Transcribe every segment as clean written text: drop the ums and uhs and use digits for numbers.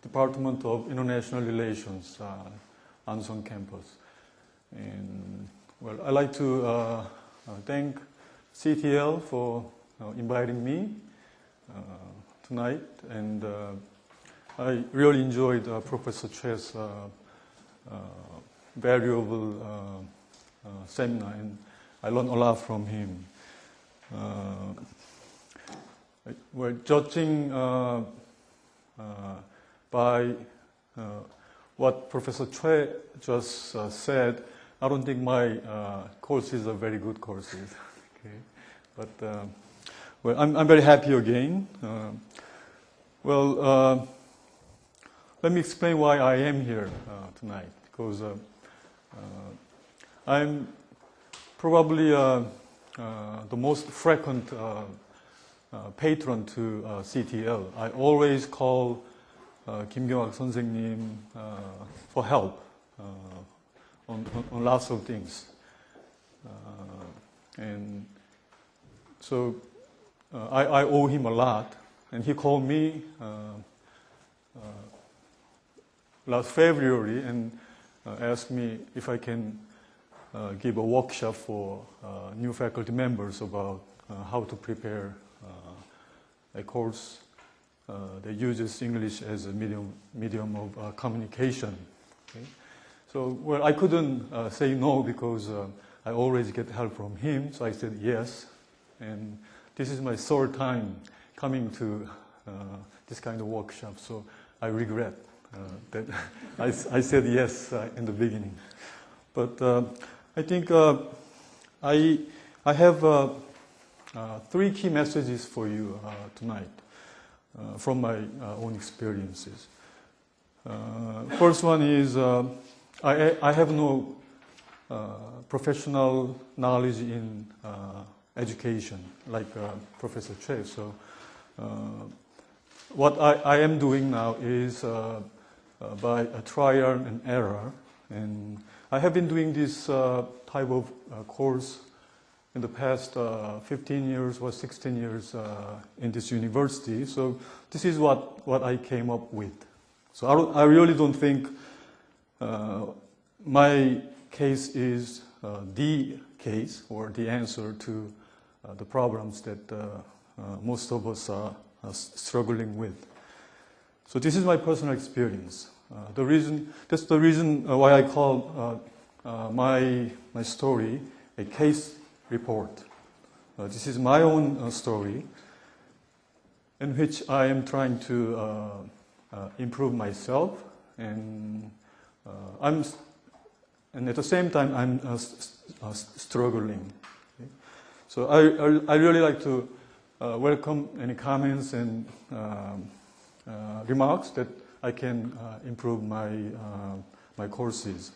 Department of International Relations, Anson campus. And well, I'd like to thank CTL for inviting me tonight, and I really enjoyed Professor Choi's valuable seminar, and I learned a lot from him. Well, judging by what Professor Choi just said, I don't think my courses are very good courses. Okay. But well, I'm very happy again. Well, let me explain why I am here tonight. Because I'm probably the most frequent patron to CTL. I always call Kim Kyung-hak 선생님 for help on lots of things. And so I owe him a lot. And he called me last February and asked me if I can give a workshop for new faculty members about how to prepare a course that uses English as a medium of communication. Okay? So, well, I couldn't say no because I always get help from him, so I said yes. And this is my third time coming to this kind of workshop, so I regret that I said yes in the beginning. But I think I have three key messages for you tonight from my own experiences. First one is I have no professional knowledge in education like Professor Choi. So what I am doing now is by a trial and error. And I have been doing this type of course in the past 15 years or 16 years in this university. So this is what I came up with. So I really don't think my case is the case or the answer to the problems that most of us are struggling with. So this is my personal experience. That's the reason why I call my story a case report. This is my own story in which I am trying to improve myself, and at the same time I'm struggling. Okay? So I really like to welcome any comments and remarks that I can improve my courses.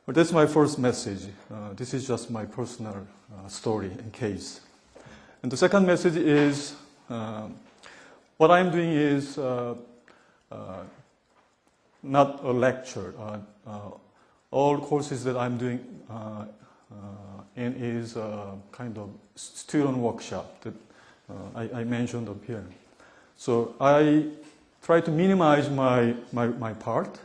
But that's my first message. This is just my personal story and case. And the second message is what I'm doing is not a lecture. All courses that I'm doing in is kind of student workshop that I mentioned up here. So I try to minimize my part,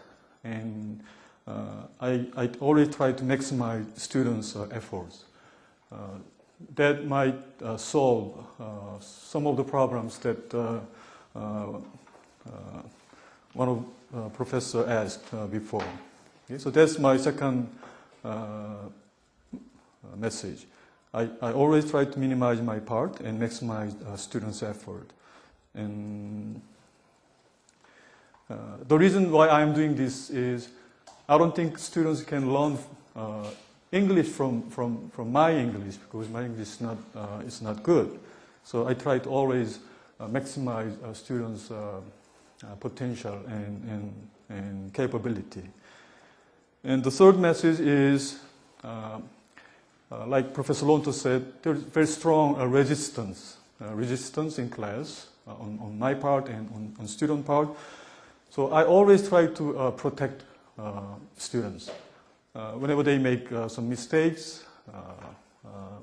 and I always try to maximize students' efforts. That might solve some of the problems that one of professor asked before. Okay, so that's my second message. I always try to minimize my part and maximize students' effort. And the reason why I'm doing this is I don't think students can learn English from my English, because my English is not good. So I try to always maximize students' potential and capability. And the third message is, like Professor Lonto said, there's very strong resistance in class on my part and on student part. So I always try to protect students. Whenever they make some mistakes,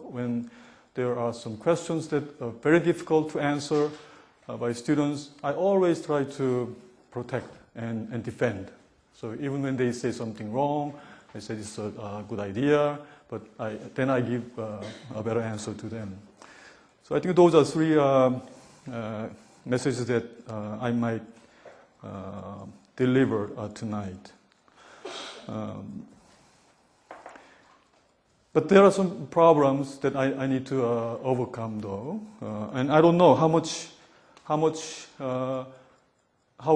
when there are some questions that are very difficult to answer by students, I always try to protect and defend. So even when they say something wrong, I say it's a good idea, but then I give a better answer to them. So I think those are three messages that I might deliver tonight. But there are some problems that I need to overcome, though, and I don't know how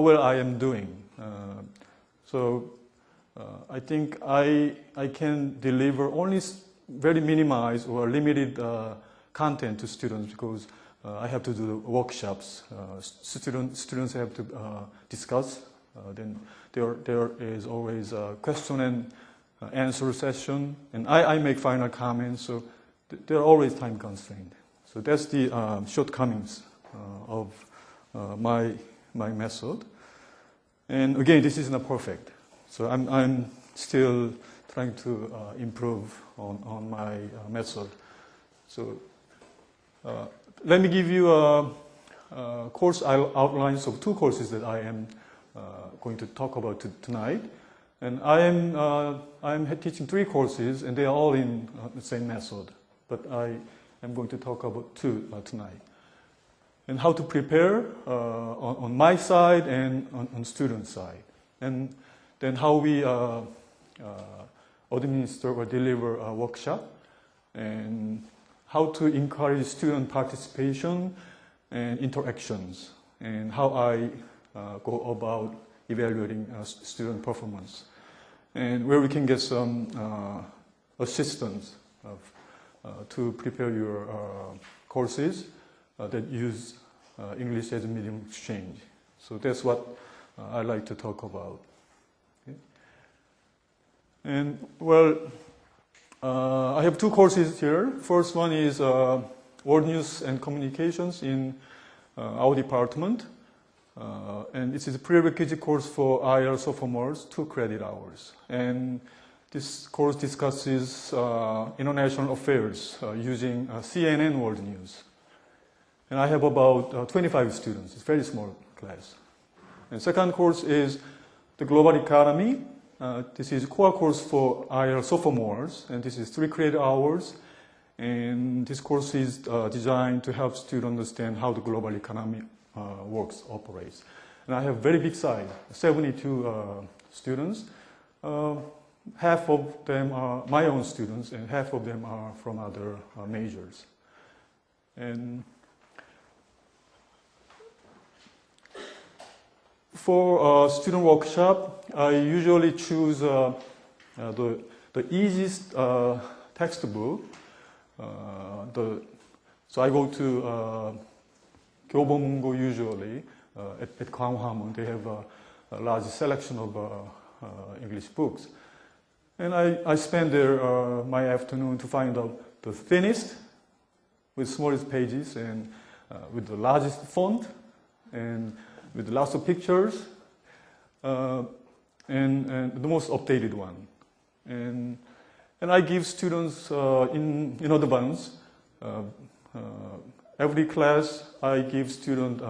well I am doing. So I think I can deliver only very minimized or limited content to students because I have to do workshops. Students have to discuss. Then there is always a question and answer session, and I make final comments. So there are always time constraints. So that's the shortcomings of my method. And again, this is not perfect. So I'm still trying to improve on my method. So let me give you course outlines of two courses that I am going to talk about tonight. And I am teaching three courses, and they are all in the same method. But I am going to talk about two tonight. And how to prepare on my side and on student side. And then how we administer or deliver a workshop, and how to encourage student participation and interactions, and how I go about evaluating student performance, and where we can get some assistance to prepare your courses that use English as a medium exchange. So that's what I like to talk about. Okay. And well, I have two courses here. First one is World News and Communications in our department. And this is a prerequisite course for IR sophomores, 2 credit hours. And this course discusses international affairs using CNN World News. And I have about 25 students. It's a very small class. And second course is the global economy. This is a core course for IR sophomores, and this is 3 credit hours. And this course is designed to help students understand how the global economy works, operates. And I have very big size, 72 students. Half of them are my own students, and half of them are from other majors. And for a student workshop, I usually choose the easiest textbook. So I go to 교보문고 usually at Gwanghwamun. They have a large selection of English books. And I spend there my afternoon to find out the thinnest, with smallest pages, and with the largest font, and with lots of pictures, and the most updated one. And I give students in advance. Every class, I give students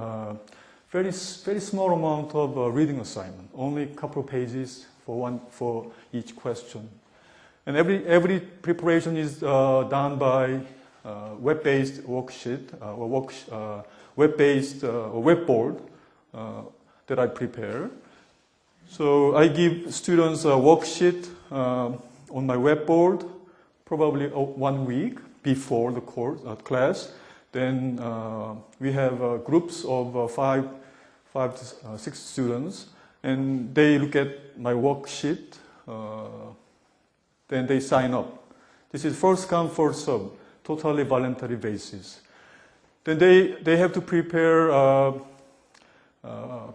very small amount of reading assignment, only a couple of pages for each question. And every preparation is done by web-based worksheet or web-based webboard that I prepare. So I give students a worksheet on my webboard probably 1 week before the class. Then we have groups of 5 to 6 students, and they look at my worksheet. Then they sign up. This is first come, first serve, totally voluntary basis. Then they have to prepare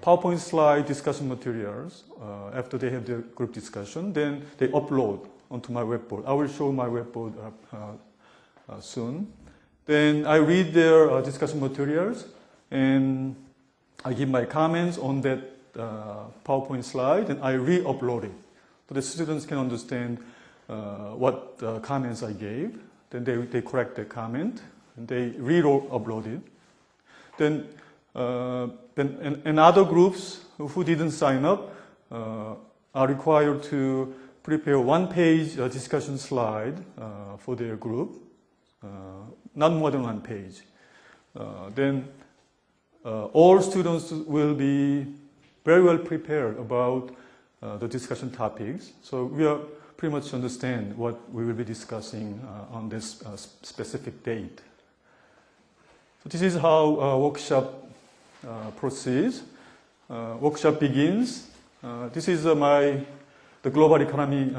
PowerPoint slide discussion materials after they have their group discussion. Then they upload onto my webboard. I will show my webboard soon. Then I read their discussion materials, and I give my comments on that PowerPoint slide, and I re-upload it so the students can understand what comments I gave. Then they correct the comment, and they re-upload it. Then And other groups who didn't sign up are required to prepare one-page discussion slide for their group, not more than one page. Then all students will be very well prepared about the discussion topics. So we are pretty much understand what we will be discussing on this specific date. So this is how workshop proceeds. Workshop begins. This is the global economy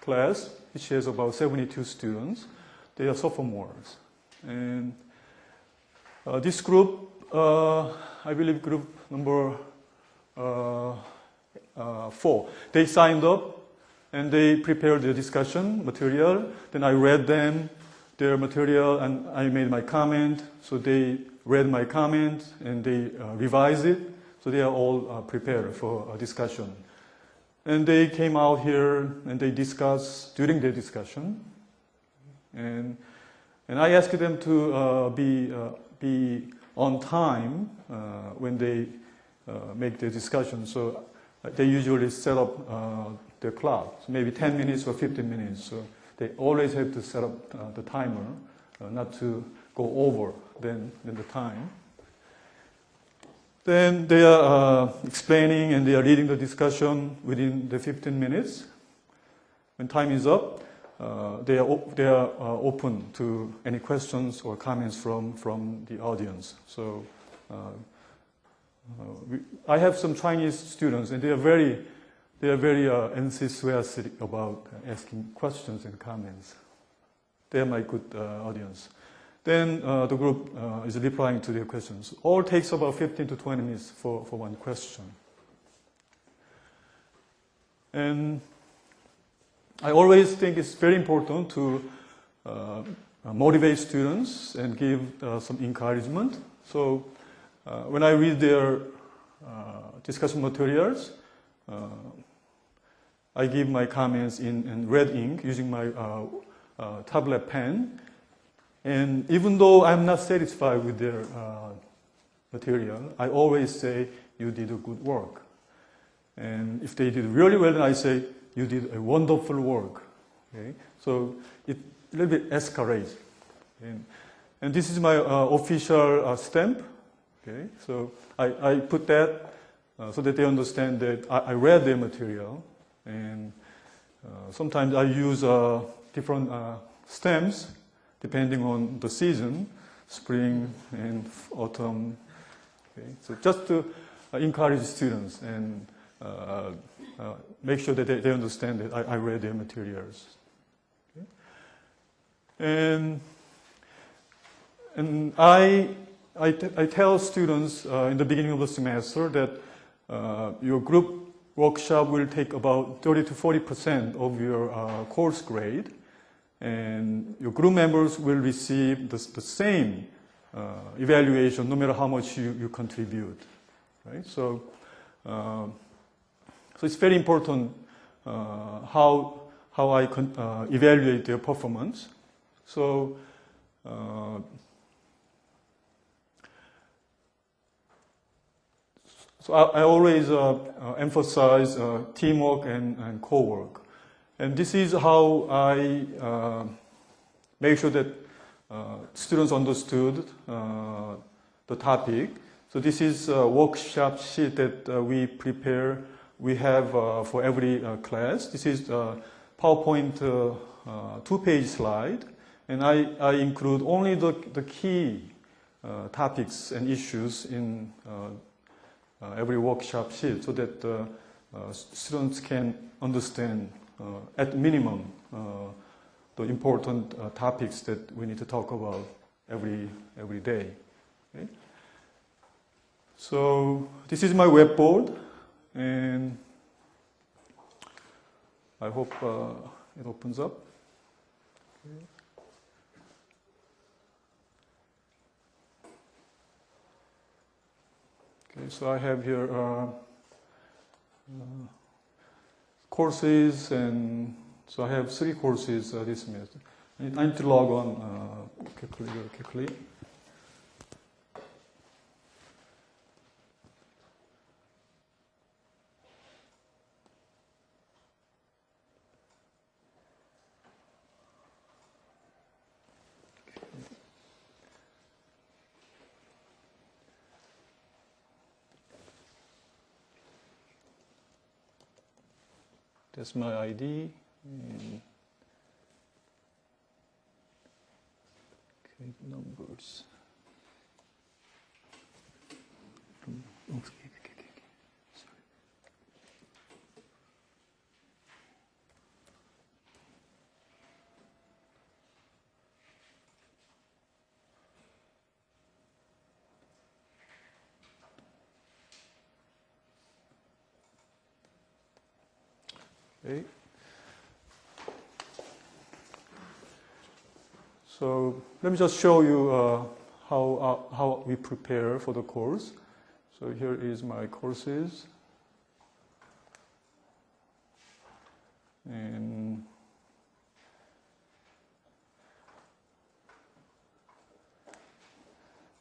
class, which has about 72 students. They are sophomores. And this group, I believe group number 4, they signed up and they prepared their discussion material. Then I read them, their material, and I made my comment. So they read my comment and they revised it. So they are all prepared for a discussion. And they came out here and they discussed during their discussion. And I asked them to be on time when they make their discussion. So they usually set up their clock, so maybe 10 minutes or 15 minutes. So they always have to set up the timer, not to go over than the time. Then they are explaining and they are leading the discussion within the 15 minutes. When time is up, they are open to any questions or comments from the audience. So I have some Chinese students, and they are very enthusiastic about asking questions and comments. They are my good audience. Then the group is replying to their questions. All takes about 15 to 20 minutes for one question. And I always think it's very important to motivate students and give some encouragement. So when I read their discussion materials, I give my comments in red ink using my tablet pen. And even though I'm not satisfied with their material, I always say, you did a good work. And if they did really well, then I say, you did a wonderful work. Okay? So it a little bit escalates. And this is my official stamp. Okay? So I put that so that they understand that I read their material. And sometimes I use different stamps depending on the season, spring and autumn. Okay? So just to encourage students and make sure that they understand that I read their materials. Okay? And I tell students in the beginning of the semester that your group workshop will take about 30 to 40% of your course grade, and your group members will receive the same evaluation no matter how much you contribute. Right? So it's very important how I evaluate their performance. So I always emphasize teamwork and co-work. And this is how I make sure that students understood the topic. So this is a workshop sheet that we prepare. We have for every class. This is a PowerPoint 2-page slide. And I include only the key topics and issues in every workshop sheet so that students can understand at minimum the important topics that we need to talk about every day. Okay? So this is my webboard, and I hope it opens up. Okay. Okay, so I have here courses, and so I have 3 courses this semester. I need to log on quickly. That's my ID. And okay, numbers. Okay. Sorry. Okay. So let me just show you how we prepare for the course. So here is my courses. And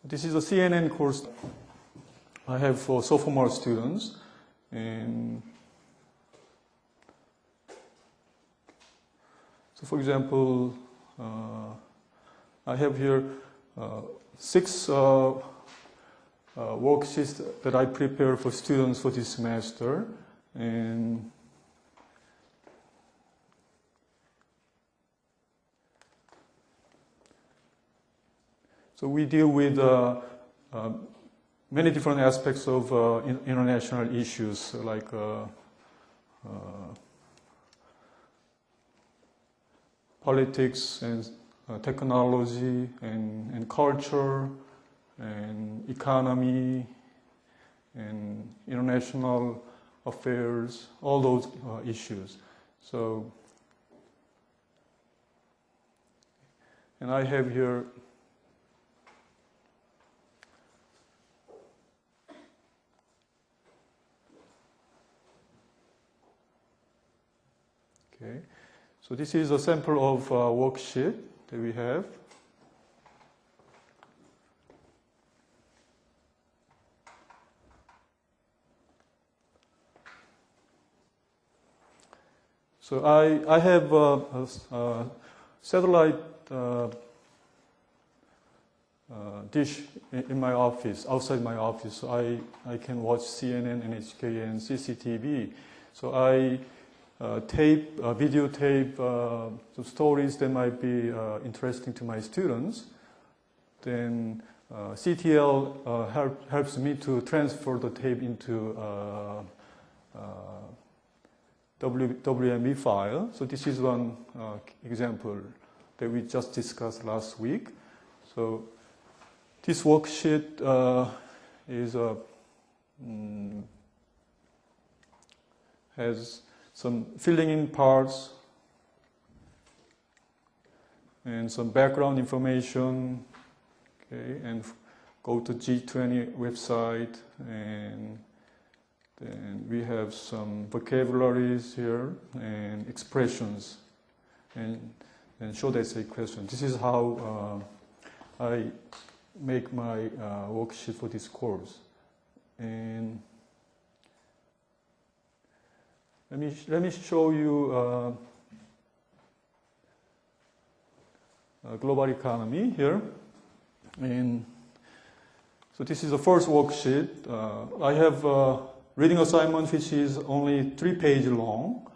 this is a CNN course I have for sophomore students. And so for example, I have here 6 worksheets that I prepare for students for this semester. And so we deal with many different aspects of international issues like politics and technology and culture and economy and international affairs, all those issues. So, and I have here okay. So this is a sample of worksheet that we have. So I have a satellite dish in my office, outside my office. So I can watch CNN, NHK, and CCTV. So I videotape some stories that might be interesting to my students. Then CTL helps me to transfer the tape into WME file. So this is one example that we just discussed last week. So this worksheet has some filling in parts and some background information, okay, and go to G20 website, and then we have some vocabularies here and expressions and short essay questions. This is how I make my worksheet for this course. And let me show you global economy here. And so this is the first worksheet. I have a reading assignment which is only 3 pages long,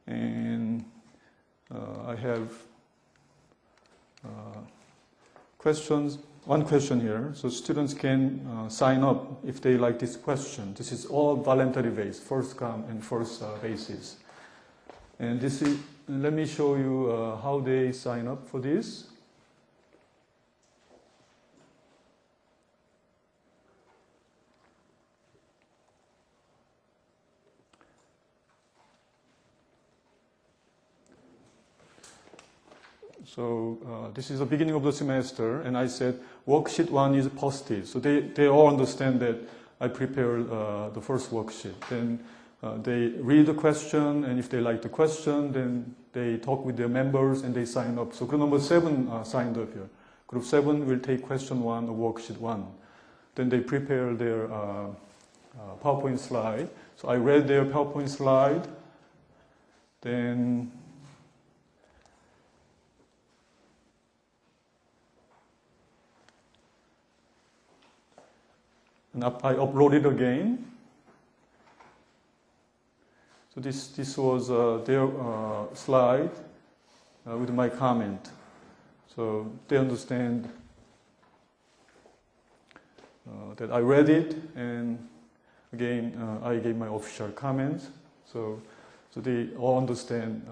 and I have questions. One question here, so students can sign up if they like this question. This is all voluntary based, first come and first basis. And this is, let me show you how they sign up for this. So this is the beginning of the semester, and I said worksheet 1 is posted. So they all understand that I prepared the first worksheet. Then they read the question, and if they like the question, then they talk with their members and they sign up. So group number 7 signed up here. Group 7 will take question 1 or worksheet 1. Then they prepare their PowerPoint slide. So I read their PowerPoint slide. Then and I upload it again. So this was their slide with my comment. So they understand that I read it, and again I gave my official comments. So they all understand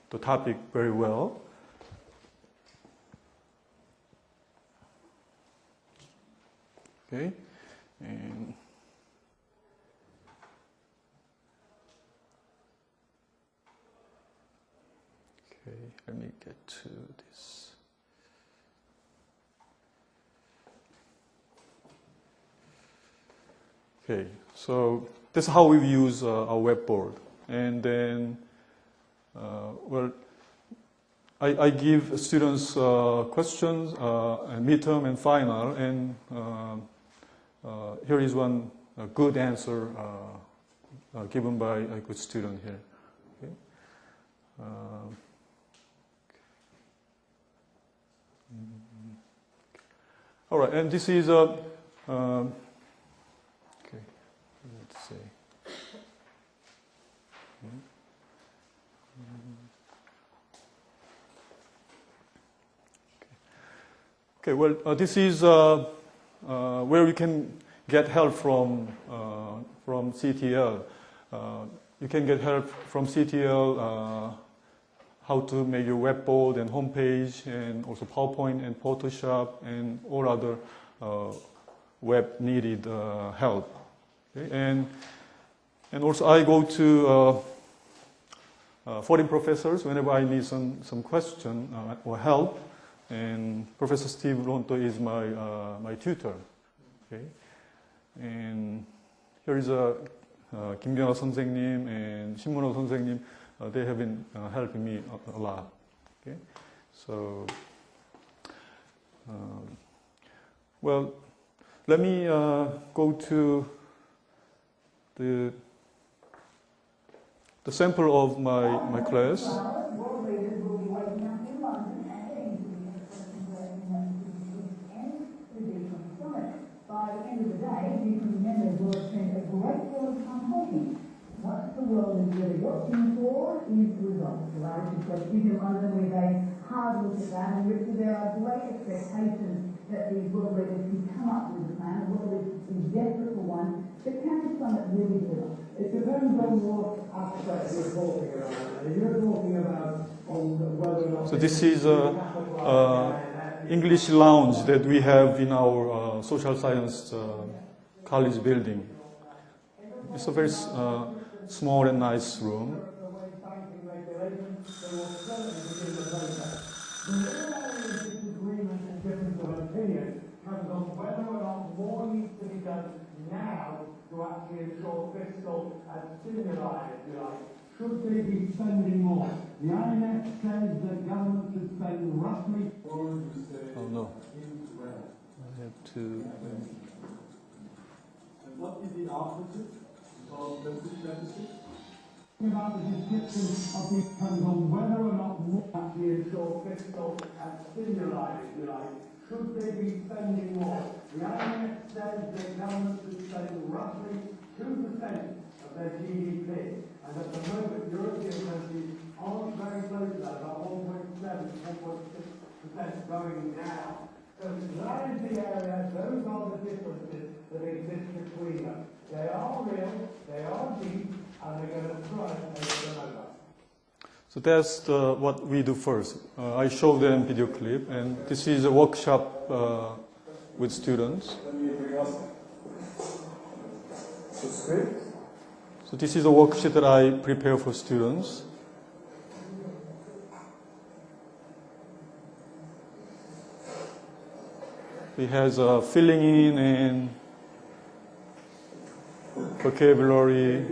the topic very well. Okay, and okay, let me get to this. Okay, so that's how we use our web board. And then, well, I give students questions, and midterm and final, and here is one good answer given by a good student here. Okay. All right, and this is a let's see. Okay, well, this is where we can get help from CTL. You can get help from CTL how to make your web board and homepage, and also PowerPoint and Photoshop and all other web needed help. Okay? And also I go to foreign professors whenever I need some question or help. And Professor Steve Ronto is my tutor. Okay? And here is 김경아 선생님 and 신문호 선생님. They have been helping me a lot. Okay? So, well, let me go to the sample of my class. By the end of the day, you can remember we'll spend a great deal of time talking. What the world is really looking for is results, right? You've got to give them one of them where they hard look at that, and there are great expectations that these world leaders can come up with a plan. The world is desperate for one, but can this summit really deliver? It depends on what aspect you're talking about. If you're talking about whether or not... So this is English lounge that we have in our social science college building. It's a very small and nice room. Should they be spending more? The IMF says that government should spend roughly... Oh no. I have to... And what is the opposite of deficit? About the description of the depends on whether or not more actually ensure fiscal and stimuli, if you like. Should they be spending more? The IMF says that government should spend roughly 2% of their GDP. And at the moment, European countries aren't very close to that, about 1.7 to 1.6% going now. So that is the area, those are the differences that exist between them. They are real, they are deep, and they're going to try and take them over. So that's what we do first. I show them video clip, and this is a workshop with students. So this is a worksheet that I prepare for students. It has filling in and vocabulary.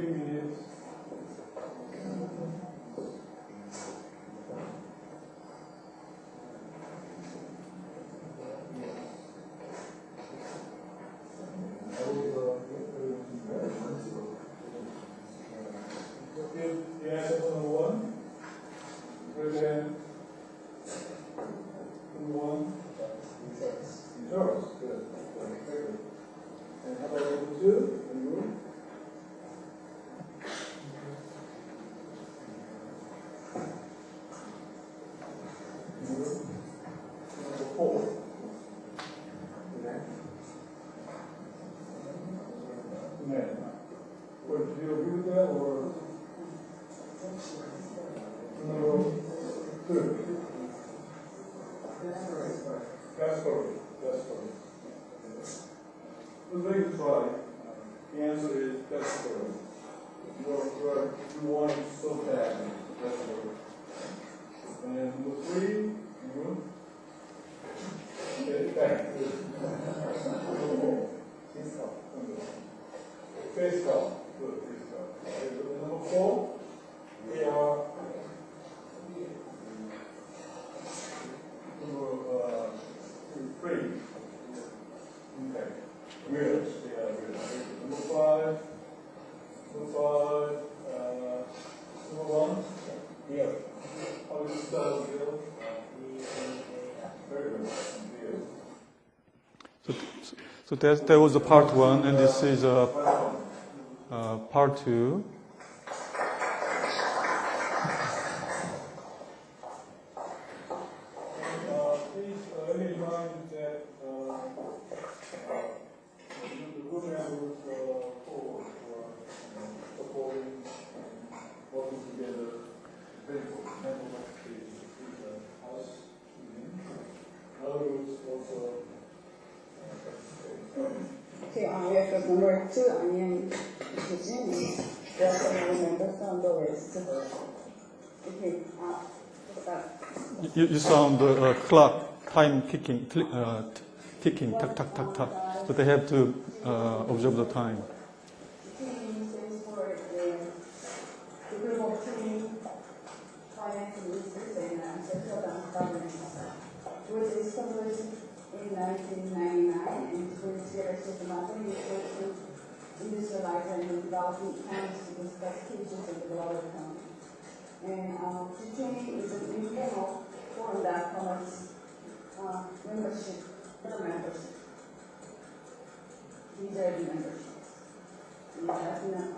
That's correct. We're going to try. The answer is that's correct. You want it so bad. That's correct. And number 3, you get it back. Face up. Good, face up. Okay, number 4, we are free. Okay. Weird. Yeah, weird. Number 5. Number 1. Deal. How do you spell deal? Very good. Deal. So that was the part 1, and this is part 2. Okay, we have number 2, 아니면 there are several members on the list. Okay, You sound the clock, time ticking, ticking, tack, tack, tack, tack. So they have to observe the time. T stands for the group of team financial research and central bank governance, which is established in 1999 and which shares systematic research in industrializing and developing economies to discuss features of the global economy. And teaching is an informal forum that promotes membership, better membership. These are the memberships. In Argentina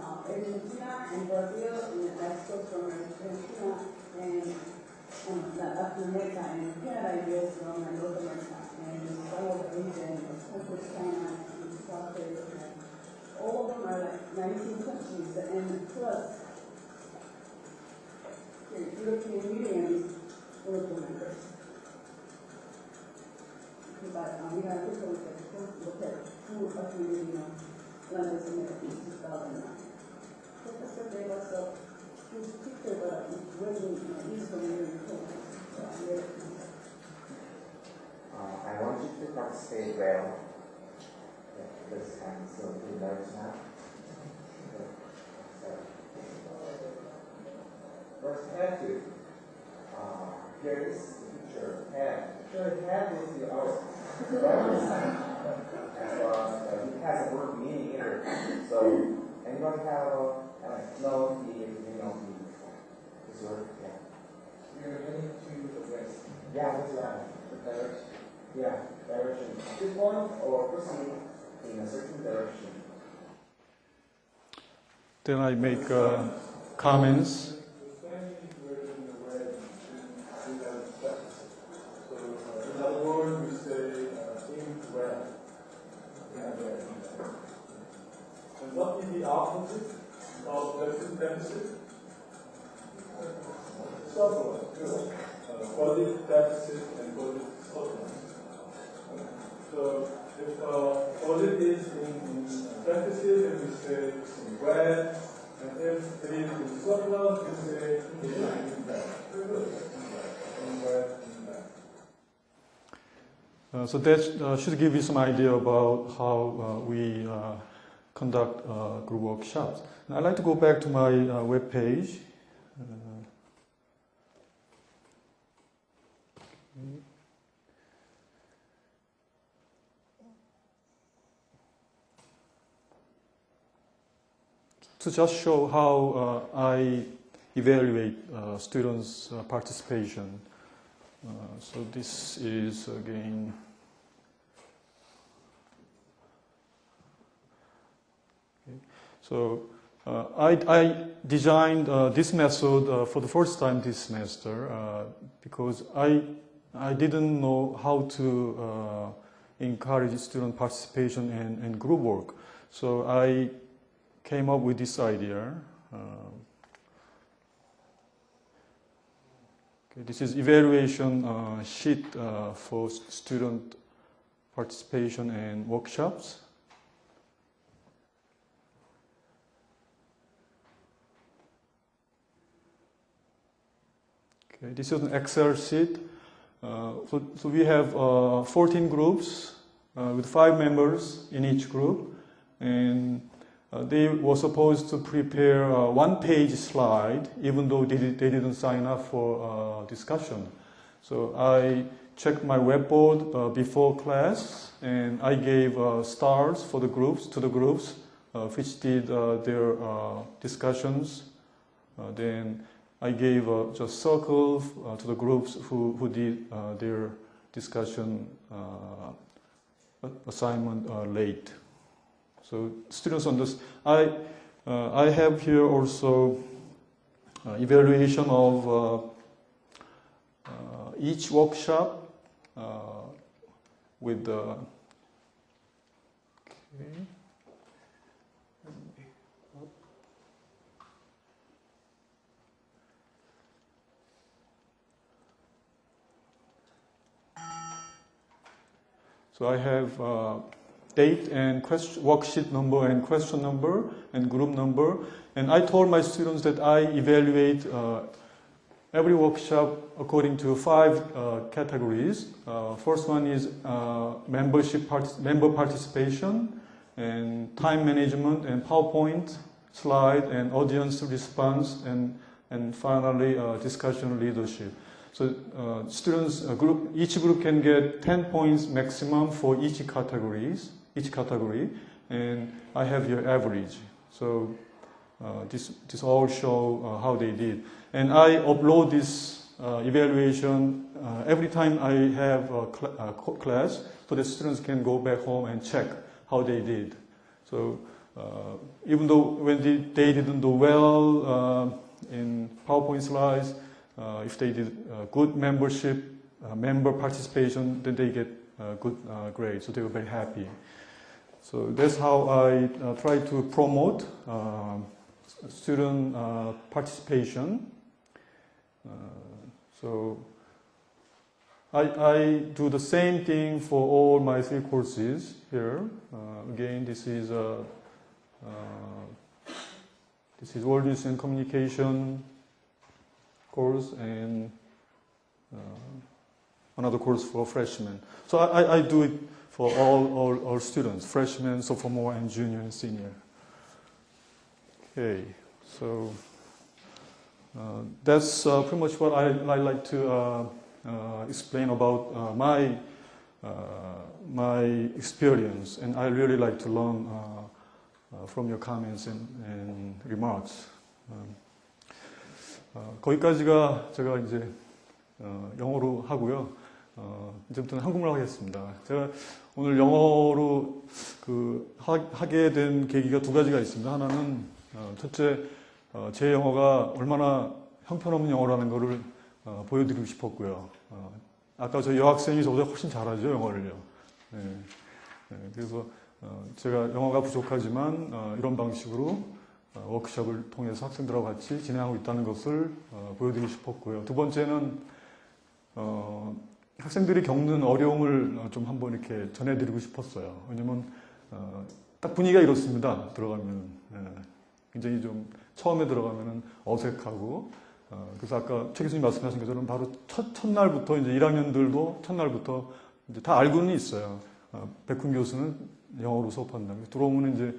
and Brazil, and experts from Argentina and Latin America and Canada, US from North America, and some of the Asian countries, China and South Korea. All of them are like 19 countries and plus the European Union is one of the members. But we have to look at who actually London's Americans in 2009. Professor gave us a huge picture, but really useful I want you to participate well this time, so do nerves now. First, head to. Here is the picture, head. The head is the artist. It has a word meaning here. So, anyone know this word? Yeah. You're heading to the west. Yeah, that's right. The direction. Yeah, direction. This one or proceed in a certain direction. Then I make comments. In other words, we say think well. And what is the opposite of reflexive deficit? Surplus. Positive deficit and positive surplus. So if positive is in deficit, then we say in red, and if it is in surplus, we say in red. Very good. In red. So that should give you some idea about how we conduct group workshops. Now I'd like to go back to my web page. To just show how I evaluate students' participation. So this is again okay. So I designed this method for the first time this semester because I didn't know how to encourage student participation in group work. So I came up with this idea. Okay, this is evaluation sheet for student participation and workshops. Okay, this is an Excel sheet. So we have 14 groups with 5 members in each group, and they were supposed to prepare a one-page slide, even though they didn't sign up for discussion. So I checked my webboard before class, and I gave stars for the groups which did their discussions. Then I gave just circles to the groups who did their discussion assignment late. So students understand. I have here also evaluation of each workshop with the. Okay. So I have date and worksheet number and question number and group number. And I told my students that I evaluate every workshop according to 5 categories. First one is member participation and time management and PowerPoint slide and audience response and finally discussion leadership. So students each group can get 10 points maximum for each category, and I have your average. So this all show how they did, and I upload this evaluation every time I have a class, so the students can go back home and check how they did. So even though when they didn't do well in PowerPoint slides. If they did good member participation, then they get good grades. So they were very happy. So that's how I try to promote student participation. So I do the same thing for all my 3 courses here. Again, this is World News and Communication course and another course for freshmen. So I do it for all students, freshmen, sophomore, and junior and senior. Okay, so that's pretty much what I like to explain about my experience, and I really like to learn from your comments and remarks. 거기까지가 제가 이제 영어로 하고요. 이제부터는 한국말로 하겠습니다. 제가 오늘 영어로 하게 된 계기가 2가지가 있습니다. 하나는 첫째, 제 영어가 얼마나 형편없는 영어라는 거를 보여드리고 싶었고요. 아까 저희 여학생이 저보다 훨씬 잘하죠, 영어를요. 네. 그래서 제가 영어가 부족하지만 이런 방식으로 워크숍을 통해서 학생들하고 같이 진행하고 있다는 것을 보여드리고 싶었고요. 2번째는 학생들이 겪는 어려움을 좀 한번 이렇게 전해드리고 싶었어요. 왜냐면 딱 분위기가 이렇습니다. 들어가면 굉장히 좀 처음에 들어가면 어색하고 그래서 아까 최 교수님 말씀하신 것처럼 바로 첫날부터 이제 1학년들도 첫날부터 이제 다 알고는 있어요. 백훈 교수는 영어로 수업한다. 들어오면 이제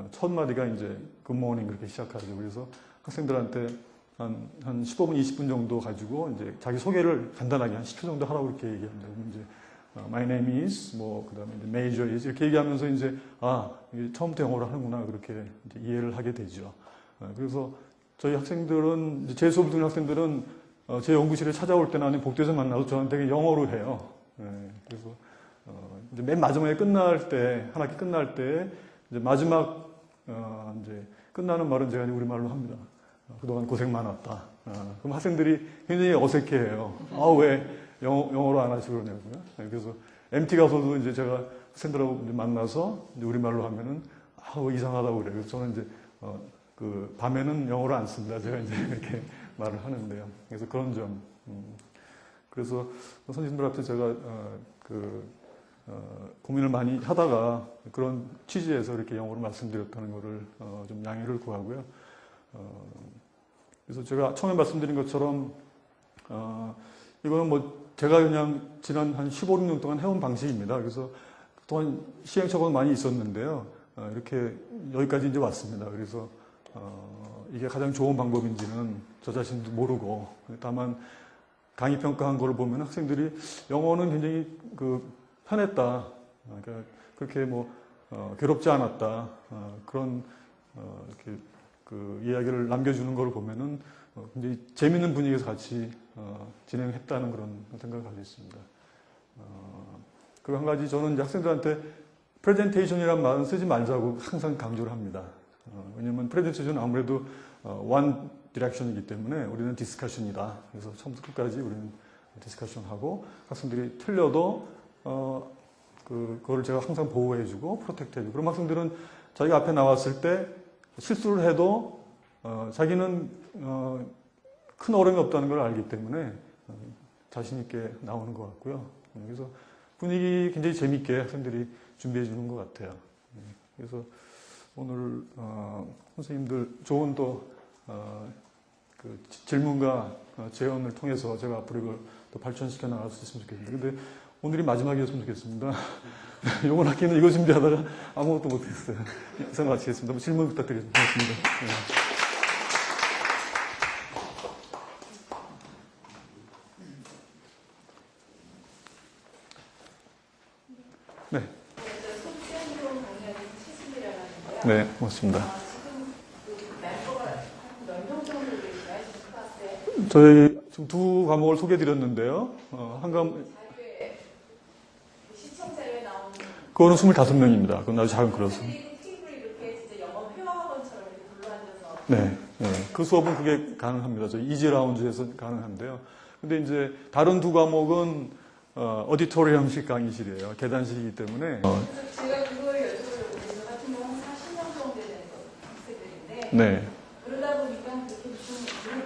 첫 마디가 이제 굿모닝 그렇게 시작하죠. 그래서 학생들한테 한 15분, 20분 정도 가지고 이제 자기 소개를 간단하게 한 10초 정도 하라고 이렇게 얘기합니다. 이제 my name is 그다음에 이제 major is 이렇게 얘기하면서 이제 이게 처음부터 영어를 하는구나 그렇게 이제 이해를 하게 되죠. 그래서 저희 학생들은 이제 제 수업 듣는 학생들은 제 연구실에 찾아올 때나 아니면 복도에서 만나서 저한테 영어로 해요. 그래서 이제 맨 마지막에 한 학기 끝날 때 이제 마지막 이제 끝나는 말은 제가 우리말로 합니다. 그동안 고생 많았다. 그럼 학생들이 굉장히 어색해해요. 왜 영어로 안 하시고 그러냐고요. 그래서 MT 가서도 이제 제가 학생들하고 이제 만나서 이제 우리말로 하면은 이상하다고 그래요. 그래서 저는 이제 밤에는 영어를 안 씁니다. 제가 이제 이렇게 말을 하는데요. 그래서 그런 점, 그래서 선생님들 앞에 제가 고민을 많이 하다가 그런 취지에서 이렇게 영어로 말씀드렸다는 것을 좀 양해를 구하고요. 그래서 제가 처음에 말씀드린 것처럼 이거는 뭐 제가 그냥 지난 한 15, 16년 동안 해온 방식입니다. 그래서 그동안 시행착오는 많이 있었는데요. 이렇게 여기까지 이제 왔습니다. 그래서 이게 가장 좋은 방법인지는 저 자신도 모르고, 다만 강의 평가한 거를 보면 학생들이 영어는 굉장히 편했다. 그러니까 그렇게 뭐 괴롭지 않았다. 그런 이렇게 이야기를 남겨주는 걸 보면은 굉장히 재밌는 분위기에서 같이 진행했다는 그런 생각을 가지고 있습니다. 그리고 한 가지 저는 이제 학생들한테 프레젠테이션이라는 말은 쓰지 말자고 항상 강조를 합니다. 왜냐하면 프레젠테이션은 아무래도 one direction이기 때문에 우리는 디스커션이다. 그래서 처음부터 끝까지 우리는 디스커션하고 학생들이 틀려도 그거를 제가 항상 보호해주고 프로텍트해주고, 그럼 학생들은 자기가 앞에 나왔을 때 실수를 해도 자기는 큰 어려움이 없다는 걸 알기 때문에 자신 있게 나오는 것 같고요. 그래서 분위기 굉장히 재밌게 학생들이 준비해 주는 것 같아요. 그래서 오늘 선생님들 좋은 또 질문과 제언을 통해서 제가 앞으로 이걸 또 발전시켜 나갈 수 있으면 좋겠습니다. 근데 오늘이 마지막이었으면 좋겠습니다. 이번 학기는 이거 준비하다가 아무것도 못했어요. 이상 마치겠습니다. 질문 부탁드리겠습니다. 네. 네, 고맙습니다. 저희 지금 두 과목을 소개해드렸는데요. 한 과목, 그거는 25명입니다. 그건 아주 작은 클래스. 네, 네. 그 수업은 그게 가능합니다. 저희 이지 라운지에서 가능한데요. 근데 이제 다른 두 과목은 어디토리엄식 강의실이에요. 계단식이기 때문에. 제가 그걸 여쭤보려고 저 같은 경우는 40명 정도 되는 학생들인데 네. 그러다 보니까 그렇게 무슨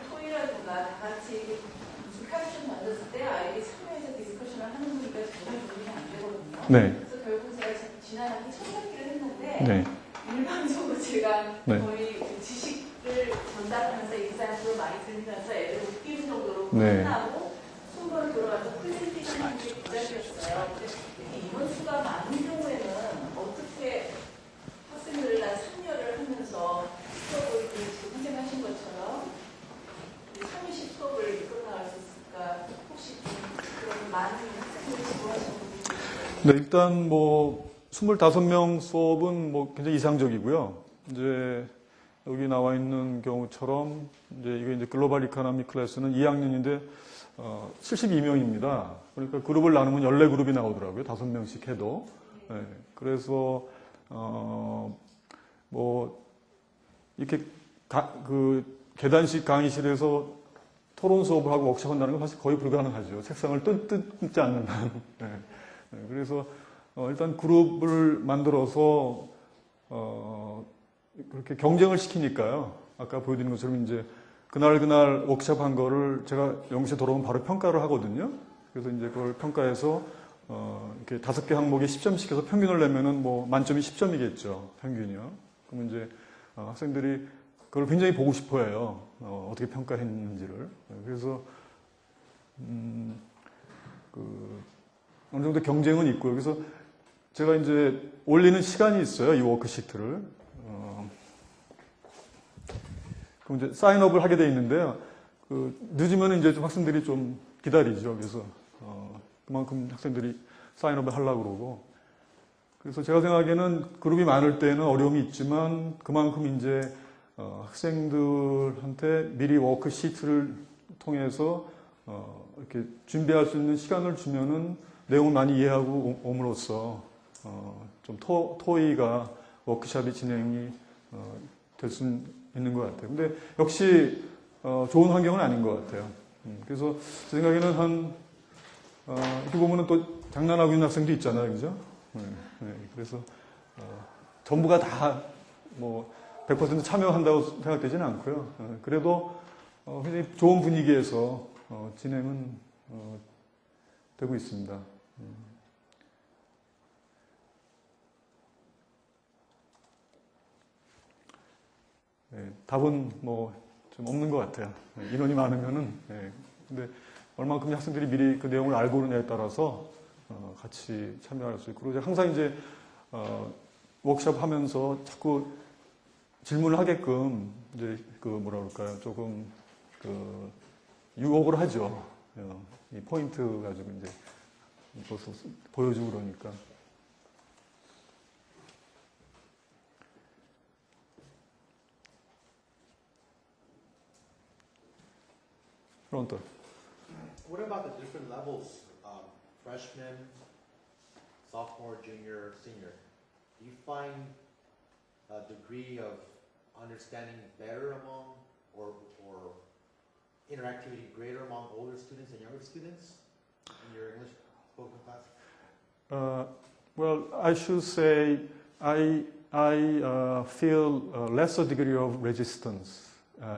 토의라든가 다 같이 무슨 캡션 만들었을 때 아이들이 참여해서 디스커션을 하는 분위기가 전혀 도움이 안 되거든요. 네. 그래서 결국 제가 지난 학기 첫 학기를 했는데 네. 일방적으로 제가 네. 거의 지식을 전달하면서 인사를 많이 들으면서 애들 웃기는 정도로 네. 끝나고 순번을 돌아가서 프레젠테이션 하는 게 부작이었어요. 근데 인원수가 많은 경우에는 어떻게 학생들과 참여를 하면서 수업을 지금 선생하신 것처럼 참여식 수업을 이끌어 나갈 수 있을까? 혹시 그런 많은 학생들이 지도하시는 분들이 네, 일단 뭐 25명 수업은 뭐 굉장히 이상적이고요. 이제 여기 나와 있는 경우처럼 이제 이게 글로벌 이코노미 클래스는 2학년인데 72명입니다. 그러니까 그룹을 나누면 14그룹이 나오더라고요. 5명씩 해도. 네, 그래서 뭐 이렇게 계단식 강의실에서 토론 수업을 하고 워크숍 한다는 건 사실 거의 불가능하죠. 책상을 뜯지 않는 한. 네. 네, 그래서 일단 그룹을 만들어서 그렇게 경쟁을 시키니까요. 아까 보여드린 것처럼 이제 그날 워크숍 한 거를 제가 영시에 돌아오면 바로 평가를 하거든요. 그래서 이제 그걸 평가해서 이렇게 5개 항목에 10점씩 해서 평균을 내면은 뭐 만점이 10점이겠죠. 평균이요. 그러면 이제 학생들이 그걸 굉장히 보고 싶어 해요. 어떻게 평가했는지를. 그래서 어느 정도 경쟁은 있고요. 그래서 제가 이제 올리는 시간이 있어요. 이 워크시트를. 그럼 이제 사인업을 하게 돼 있는데요. 늦으면 이제 좀 학생들이 좀 기다리죠. 그래서 그만큼 학생들이 사인업을 하려고 그러고. 그래서 제가 생각에는 그룹이 많을 때는 어려움이 있지만 그만큼 이제 학생들한테 미리 워크시트를 통해서 이렇게 준비할 수 있는 시간을 주면은 내용을 많이 이해하고 옴으로써 좀 토의가 워크숍이 진행이 될 수 있는 것 같아요. 근데 역시 좋은 환경은 아닌 것 같아요. 그래서 제 생각에는 이렇게 보면은 또 장난하고 있는 학생도 있잖아요, 그죠? 네, 네. 그래서 전부가 다 뭐 100% 참여한다고 생각되지는 않고요. 그래도 굉장히 좋은 분위기에서 진행은 되고 있습니다. 네, 답은 뭐 좀 없는 것 같아요. 인원이 많으면은. 네, 근데 얼만큼 학생들이 미리 그 내용을 알고 그러냐에 따라서 같이 참여할 수 있고, 그리고 항상 이제 워크숍 하면서 자꾸 질문을 하게끔 이제 그 뭐라 그럴까요? 조금 그 유혹을 하죠. 이 포인트 가지고 이제 보여주고 그러니까. Pronto. What about the different levels, freshman, sophomore, junior, senior? Do you find a degree of understanding better among, or interactivity greater among older students and younger students in your English spoken class? Well, I should say I feel a lesser degree of resistance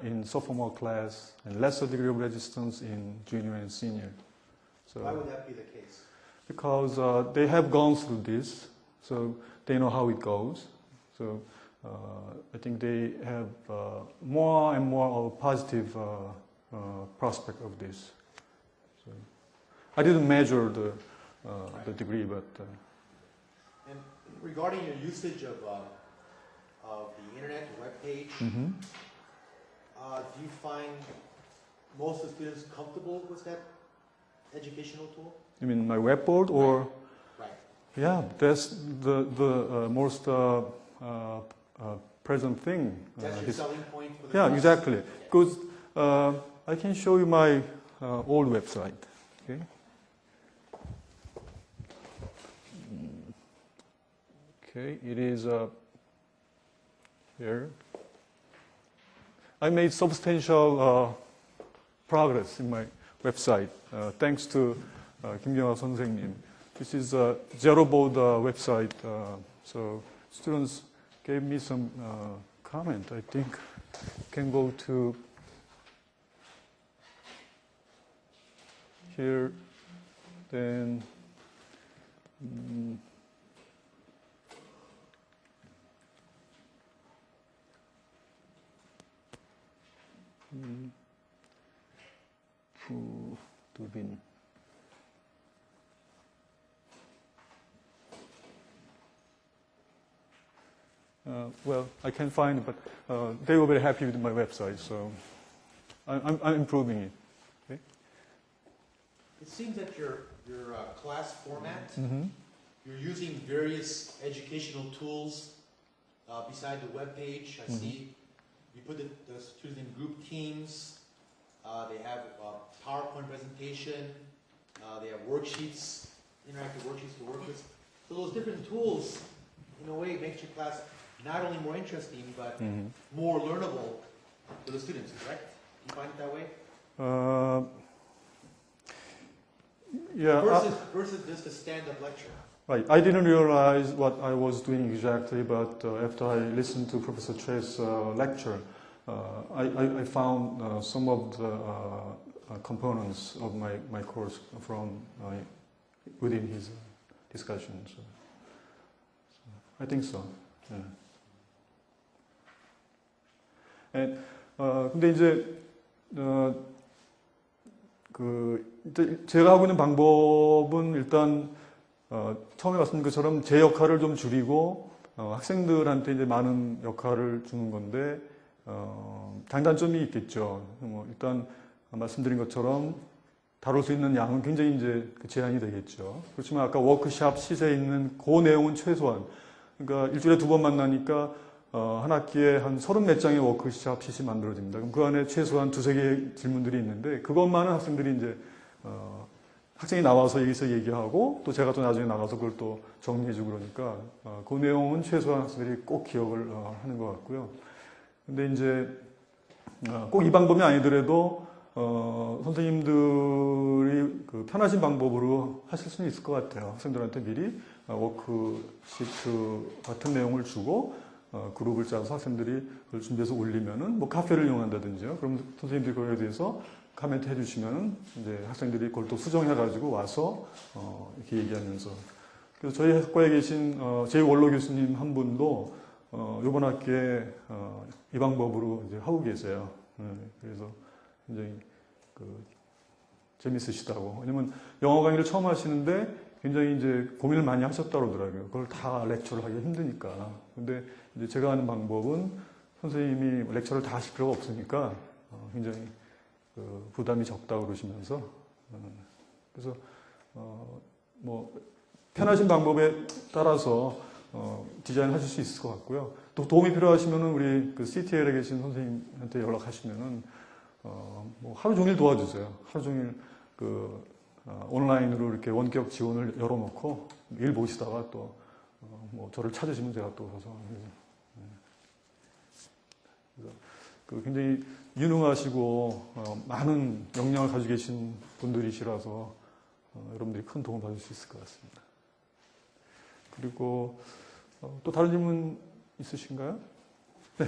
in sophomore class and lesser degree of resistance in junior and senior. So, why would that be the case? Because they have gone through this, so they know how it goes. So I think they have more and more of a positive prospect of this. So I didn't measure the degree, but. And regarding your usage of the internet, the web page, do you find most of the students comfortable with that educational tool? You mean my webboard or? Right. Yeah, that's the most present thing. That's your selling point for the Yeah, class? exactly. Because I can show you my old website. Okay. Okay, it is here. I made substantial progress in my website thanks to 김경아 선생님. This is a zero-board website, so students gave me some comment. I think can go to here, then 두빈. Well, I can find it, but they were very happy with my website, so I'm improving it. Okay? It seems that your class format, you're using various educational tools beside the web page. I see you put the students in group teams. They have a PowerPoint presentation. They have worksheets, interactive worksheets to work with. So those different tools, in a way, makes your class not only more interesting, but more learnable for the students, correct? Do you find it that way? Yeah. Versus just a stand-up lecture. Right. I didn't realize what I was doing exactly, but after I listened to Professor Che's lecture, I found some of the components of my course from within his discussion. So I think so. Yeah. 근데 이제 제가 하고 있는 방법은 일단 처음에 말씀드린 것처럼 제 역할을 좀 줄이고 학생들한테 이제 많은 역할을 주는 건데 장단점이 있겠죠. 일단 말씀드린 것처럼 다룰 수 있는 양은 굉장히 이제 제한이 되겠죠. 그렇지만 아까 워크샵 시세에 있는 그 내용은 최소한, 그러니까 일주일에 2번 만나니까 한 학기에 한 30몇 장의 워크샵 시시 만들어집니다. 그럼 그 안에 최소한 2-3개의 질문들이 있는데 그것만은 학생들이 이제 학생이 나와서 여기서 얘기하고 또 제가 또 나중에 나가서 그걸 또 정리해주고 그러니까 그 내용은 최소한 학생들이 꼭 기억을 하는 것 같고요. 근데 이제 꼭 이 방법이 아니더라도 선생님들이 그 편하신 방법으로 하실 수는 있을 것 같아요. 학생들한테 미리 워크시트 같은 내용을 주고 그룹을 짜서 학생들이 그걸 준비해서 올리면은 뭐 카페를 이용한다든지요. 그럼 선생님들이 그거에 대해서 코멘트 해주시면은 이제 학생들이 그걸 또 수정해가지고 와서 이렇게 얘기하면서. 그래서 저희 학과에 계신 제1원로 교수님 한 분도 이번 학기에 이 방법으로 이제 하고 계세요. 그래서 굉장히 재밌으시다고. 왜냐면 영어 강의를 처음 하시는데 굉장히 이제 고민을 많이 하셨다고 그러더라고요. 그걸 다 렉처를 하기 힘드니까. 근데 이제 제가 하는 방법은 선생님이 렉처를 다 하실 필요가 없으니까 굉장히 부담이 적다고 그러시면서 그래서 뭐 편하신 방법에 따라서 디자인 하실 수 있을 것 같고요. 또 도움이 필요하시면은 우리 그 CTL에 계신 선생님한테 연락하시면은 뭐 하루 종일 도와주세요. 하루 종일 온라인으로 이렇게 원격 지원을 열어놓고 일 보시다가 또 뭐 저를 찾으시면 제가 또 가서 굉장히 유능하시고 많은 역량을 가지고 계신 분들이시라서 여러분들이 큰 도움을 받을 수 있을 것 같습니다. 그리고 또 다른 질문 있으신가요? 네,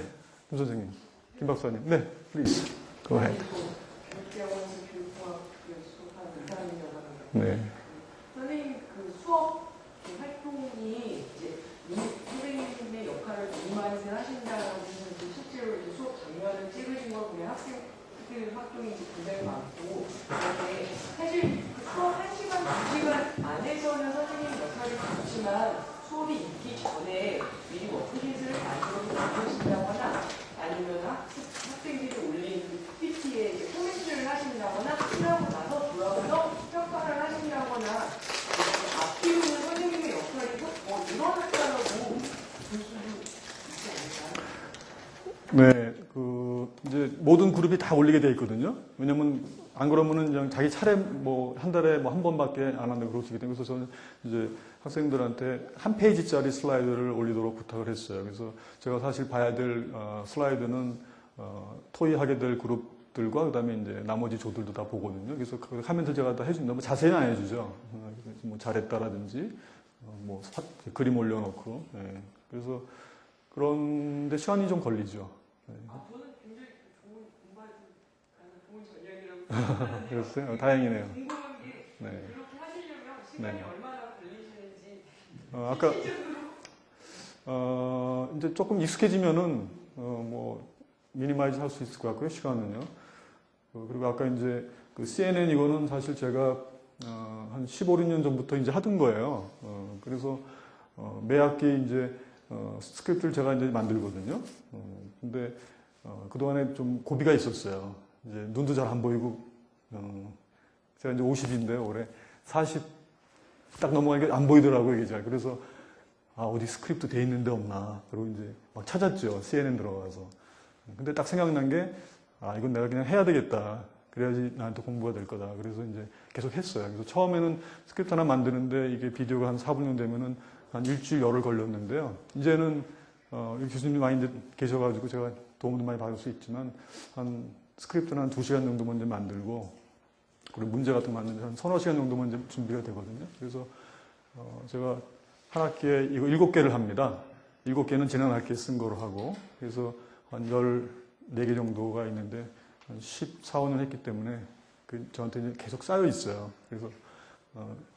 김 선생님, 김 박사님. 네, please. Go ahead. 네. 선생님 그 수업 활동이 이제 선생님의 역할을 너무 많이 하신다라고 해서 실제로 이제 수업 장면을 찍으신 거 보면 학생들 활동이 이제 굉장히 많고 그런데 사실 그 수업 1시간, 2시간 안에서는 선생님 역할이 좋지만 수업이 있기 전에 미리 워크잇을 만들어서 보내신다거나 아니면 학생들이 올린 그 PPT에 이제 코멘트를 하신다거나 끝나고 나서 돌아와서 평가를 하신다거나 앞뒤로는 선생님의 역할이 일어났다라고 볼 수도 있지 않을까요? 네, 이제 모든 그룹이 다 올리게 돼 있거든요. 왜냐면 안 그러면은 그냥 자기 차례 뭐 한 달에 뭐 한 번밖에 안 한다고 그러시기 때문에 그래서 저는 이제 학생들한테 한 페이지짜리 슬라이드를 올리도록 부탁을 했어요. 그래서 제가 사실 봐야 될 슬라이드는 토의 하게 될 그룹들과 그다음에 이제 나머지 조들도 다 보거든요. 그래서 그 하면서 제가 다 해준다. 뭐 자세히는 안 해주죠. 뭐 잘했다라든지 뭐 그림 올려놓고. 네. 그래서 그런데 시간이 좀 걸리죠. 네. 저는 굉장히 좋은 공부할 좋은 전략이라고 그랬어요? 다행이네요. 궁금한 게 네. 그렇게 하시려면 시간이 네. 얼마나 걸리시는지 아까 이제 조금 익숙해지면은 뭐 미니마이즈 할 수 있을 것 같고요. 시간은요. 그리고 아까 이제 그 CNN 이거는 사실 제가 한 15, 16년 전부터 이제 하던 거예요. 그래서 매 학기 이제 스크립트를 제가 이제 만들거든요. 근데 그동안에 좀 고비가 있었어요. 이제 눈도 잘 안 보이고 제가 이제 50인데 올해 40 딱 넘어가니까 안 보이더라고요, 이게 잘. 그래서 어디 스크립트 돼 있는데 없나. 그리고 이제 막 찾았죠. CNN 들어가서. 근데 딱 생각난 게 이건 내가 그냥 해야 되겠다. 그래야지 나한테 공부가 될 거다. 그래서 이제 계속 했어요. 그래서 처음에는 스크립트 하나 만드는데 이게 비디오가 한 4분년 되면은 한 일주일 열흘 걸렸는데요. 이제는 교수님이 많이 이제 계셔가지고 제가 도움도 많이 받을 수 있지만 한 스크립트는 한 2시간 정도 먼저 만들고 그리고 문제 같은 거 만들면 한 3-4시간 정도만 이제 준비가 되거든요. 그래서 제가 한 학기에 이거 7개를 합니다. 7개는 지난 학기에 쓴 거로 하고 그래서 한 14개 정도가 있는데 한 14, 15년 했기 때문에 저한테 이제 계속 쌓여 있어요. 그래서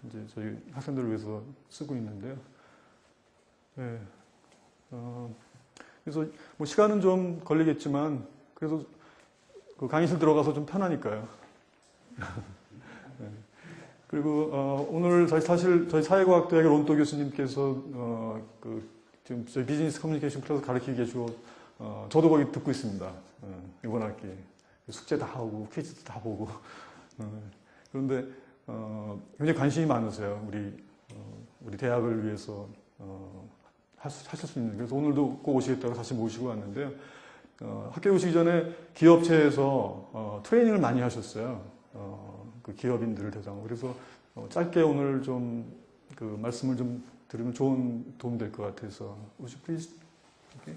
이제 저희 학생들을 위해서 쓰고 있는데요. 네. 그래서 뭐 시간은 좀 걸리겠지만 그래서 그 강의실 들어가서 좀 편하니까요. 네. 그리고 오늘 사실 저희 사회과학대학의 론또 교수님께서 지금 저희 비즈니스 커뮤니케이션 클래스 가르치게 계시고 저도 거기 듣고 있습니다. 이번 학기 숙제 다 하고 퀴즈도 다 보고 그런데 굉장히 관심이 많으세요. 우리 대학을 위해서 하실 수 있는. 그래서 오늘도 꼭 오시겠다고 다시 모시고 왔는데요. 학교에 오시기 전에 기업체에서 트레이닝을 많이 하셨어요. 그 기업인들을 대상으로. 그래서 짧게 오늘 좀 그 말씀을 좀 들으면 좋은 도움 될 것 같아서. Would you please? Okay.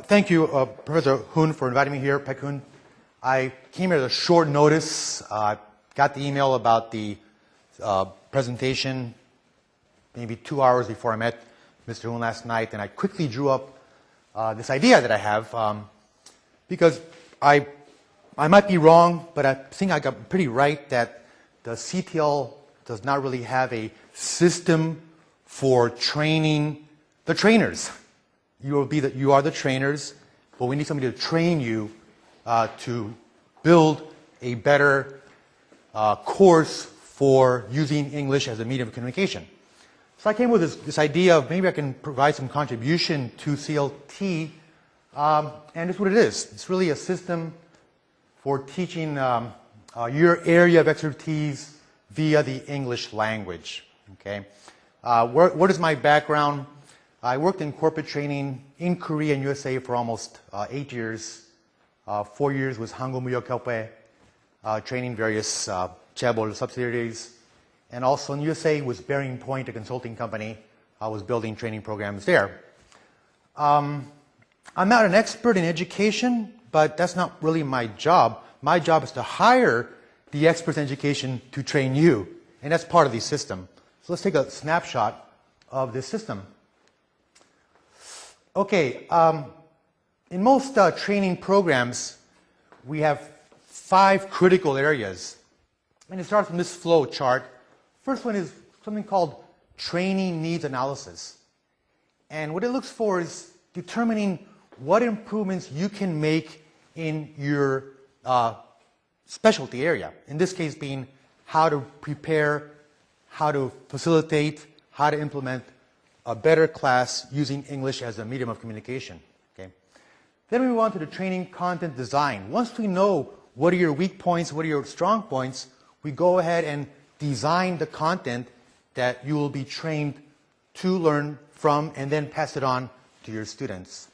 Thank you, Professor Hoon, for inviting me here. Paek Hoon. I came here at a short notice. I got the email about the presentation maybe 2 hours before I met Mr. Hoon last night, and I quickly drew up this idea that I have, because I might be wrong, but I think I got pretty right that the CTL does not really have a system for training the trainers. You are the trainers, but we need somebody to train you to build a better course for using English as a medium of communication. So I came with this idea of maybe I can provide some contribution to CLT, and it's what it is. It's really a system for teaching your area of expertise via the English language. Okay, what is my background? I worked in corporate training in Korea and USA for almost 8 years. 4 years was 한국무역협회, training various chaebol subsidiaries. And also in USA was Bearing Point, a consulting company. I was building training programs there. I'm not an expert in education, but that's not really my job. My job is to hire the experts in education to train you. And that's part of the system. So let's take a snapshot of this system. Okay, in most training programs, we have 5 critical areas. And it starts from this flow chart. First one is something called training needs analysis. And what it looks for is determining what improvements you can make in your specialty area. In this case being how to prepare, how to facilitate, how to implement a better class using English as a medium of communication. Okay? Then we move on to the training content design. Once we know what are your weak points, what are your strong points, we go ahead and design the content that you will be trained to learn from and then pass it on to your students.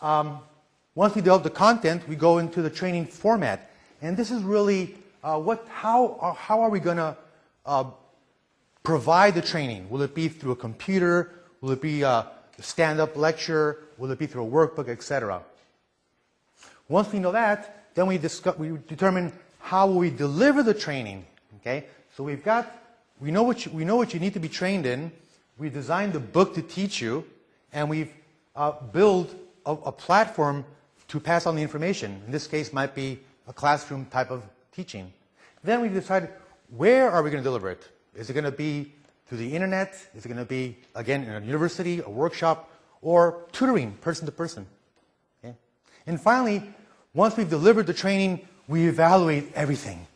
Once we develop the content, we go into the training format. And this is really how are we going to provide the training? Will it be through a computer? Will it be a stand-up lecture? Will it be through a workbook, etc.? Once we know that, then we determine how will we deliver the training. Okay, so we know what you need to be trained in. We designed the book to teach you, and we've built a platform to pass on the information. In this case, might be a classroom type of teaching. Then we decide where are we going to deliver it. Is it going to be through the internet? Is it going to be, again, in a university, a workshop, or tutoring, person to person? Okay? And finally, once we've delivered the training, we evaluate everything.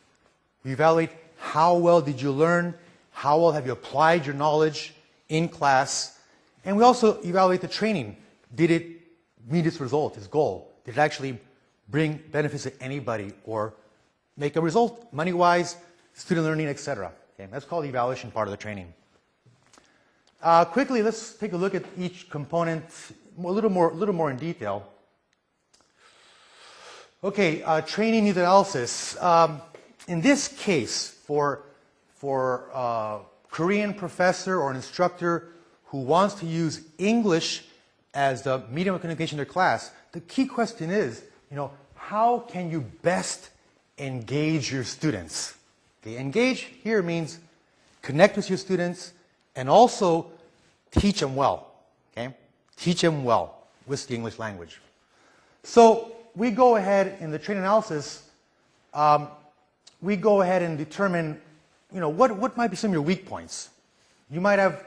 We evaluate how well did you learn, how well have you applied your knowledge in class, and we also evaluate the training. Did it meet its result, its goal? Did it actually bring benefits to anybody or make a result, money-wise, student learning, etc.? Okay, that's called the evaluation part of the training. Quickly, let's take a look at each component a little more in detail. Okay, training needs analysis. In this case, for a Korean professor or an instructor who wants to use English as the medium of communication in their class, the key question is, how can you best engage your students? Okay, engage here means connect with your students and also teach them well. Okay? Teach them well with the English language. So we go ahead in the training analysis, we go ahead and determine, what might be some of your weak points. You might have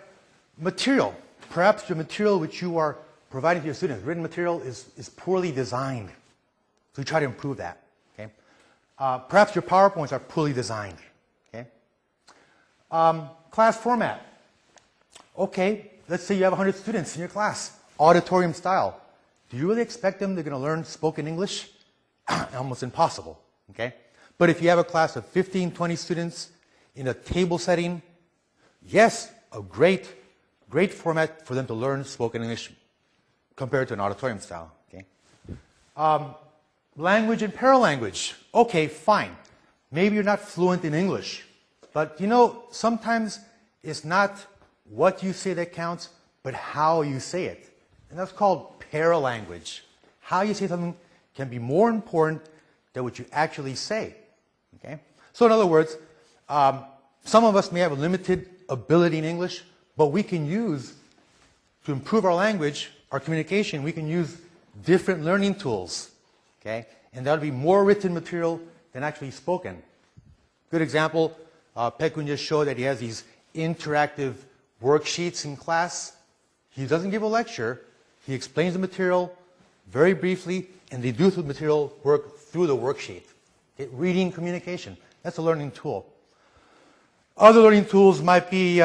material. Perhaps the material which you are providing to your students, written material, is poorly designed. So we try to improve that. Okay? Perhaps your PowerPoints are poorly designed. Okay? Class format. Okay, let's say you have 100 students in your class, auditorium style. Do you really expect them they're going to learn spoken English? Almost impossible. Okay? But if you have a class of 15, 20 students in a table setting, yes, a great format for them to learn spoken English compared to an auditorium style. Okay? Language and paralanguage. Okay, fine. Maybe you're not fluent in English, but sometimes it's not what you say that counts, but how you say it. And that's called paralanguage. How you say something can be more important than what you actually say. Okay? So in other words, some of us may have a limited ability in English, but we can use to improve our language, our communication, we can use different learning tools, okay? And that'll be more written material than actually spoken. Good example, Pekun just showed that he has these interactive worksheets in class. He doesn't give a lecture. He explains the material very briefly, and they do the material work through the worksheet. Okay? Reading communication, that's a learning tool. Other learning tools might be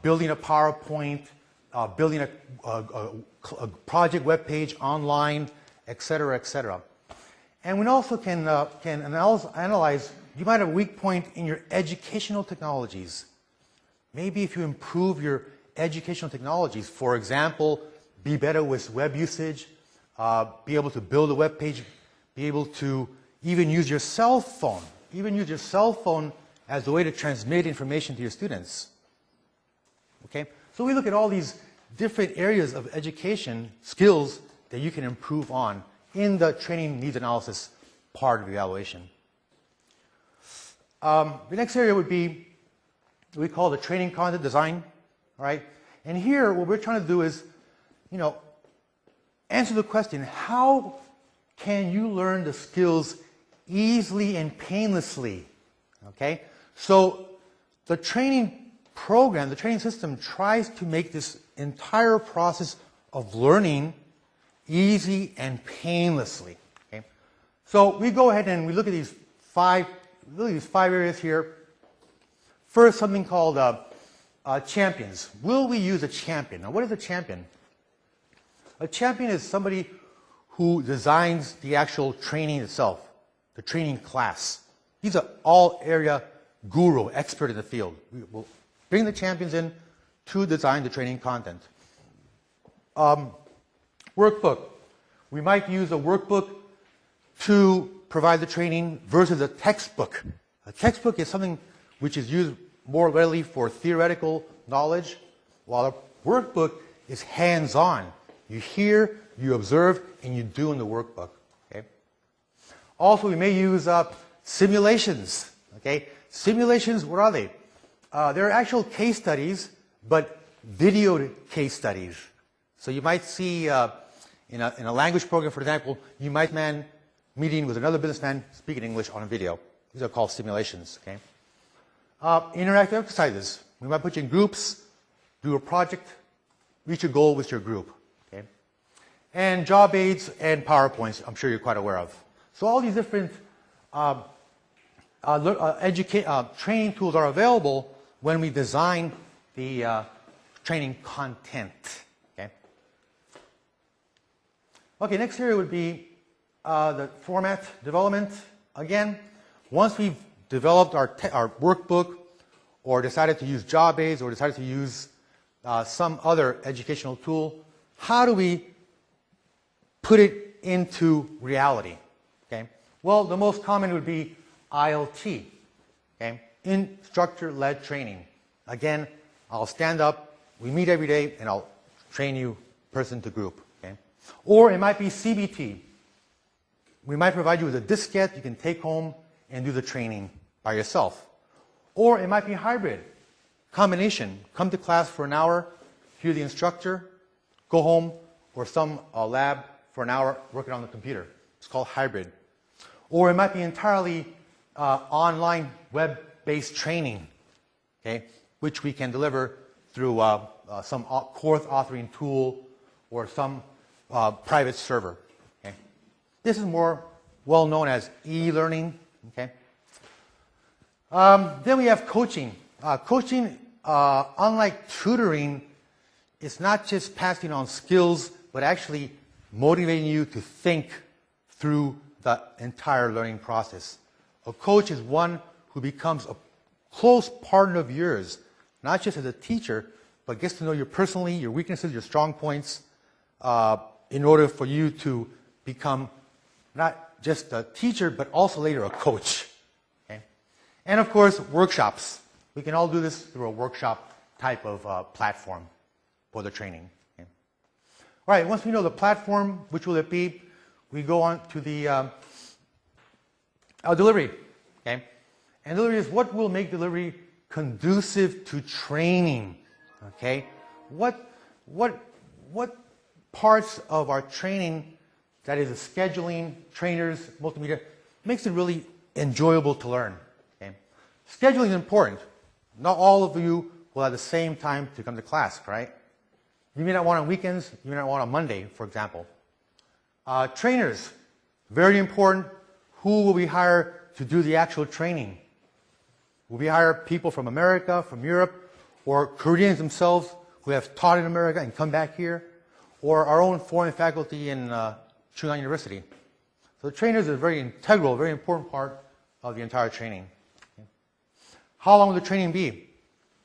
building a PowerPoint, building a project web page online, etc., etc. And we also can analyze, you might have a weak point in your educational technologies. Maybe if you improve your educational technologies, for example, be better with web usage, be able to build a web page, be able to even use your cell phone, as a way to transmit information to your students. Okay? So we look at all these different areas of education skills that you can improve on in the training needs analysis part of the evaluation. The next area would be what we call the training content design. All right? And here, what we're trying to do is, answer the question, how can you learn the skills easily and painlessly? Okay? So the training program, the training system tries to make this entire process of learning easy and painlessly. Okay? So we go ahead and we look at these five areas here. First, something called champions. Will we use a champion? Now, what is a champion? A champion is somebody who designs the actual training itself, the training class. He's an all-area guru, expert in the field. We will bring the champions in to design the training content. Workbook. We might use a workbook to provide the training versus a textbook. A textbook is something which is used more readily for theoretical knowledge, while a workbook is hands-on. You hear, you observe, and you do in the workbook. Okay? Also, we may use simulations. Okay? Simulations, what are they? They're actual case studies, but videoed case studies. So you might see in a language program, for example, you might man meeting with another businessman speaking English on a video. These are called simulations. Okay? Interactive exercises. We might put you in groups, do a project, reach a goal with your group. Okay? And job aids and PowerPoints, I'm sure you're quite aware of. So all these different training tools are available when we design the training content. Okay, next area would be the format development. Again, once we've developed our workbook or decided to use job aids or decided to use some other educational tool, how do we put it into reality? Okay? Well, the most common would be ILT, okay? Instructor-led training. Again, I'll stand up, we meet every day, and I'll train you person to group. Okay? Or it might be CBT. We might provide you with a diskette you can take home and do the training by yourself. Or it might be hybrid. Combination. Come to class for an hour, hear the instructor, go home, or some lab for an hour working on the computer. It's called hybrid. Or it might be entirely online web-based training, okay, which we can deliver through some course authoring tool or some private server. Okay. This is more well known as e-learning. Okay. Then we have coaching. Coaching, unlike tutoring, is not just passing on skills, but actually motivating you to think through the entire learning process. A coach is one who becomes a close partner of yours, not just as a teacher, but gets to know you personally, your weaknesses, your strong points, in order for you to become not just a teacher, but also later a coach. Okay? And of course, workshops. We can all do this through a workshop type of platform for the training. Okay? All right, once we know the platform, which will it be, we go on to the delivery. Okay? And delivery is what will make delivery conducive to training. Okay? what parts of our training, that is the scheduling, trainers, multimedia, makes it really enjoyable to learn. Okay? Scheduling is important. Not all of you will have the same time to come to class, right? You may not want on weekends, you may not want on Monday, for example. Trainers, very important. Who will we hire to do the actual training? Will we hire people from America, from Europe, or Koreans themselves who have taught in America and come back here, or our own foreign faculty in Trung University? So the trainers are a very integral, very important part of the entire training. Okay. How long will the training be?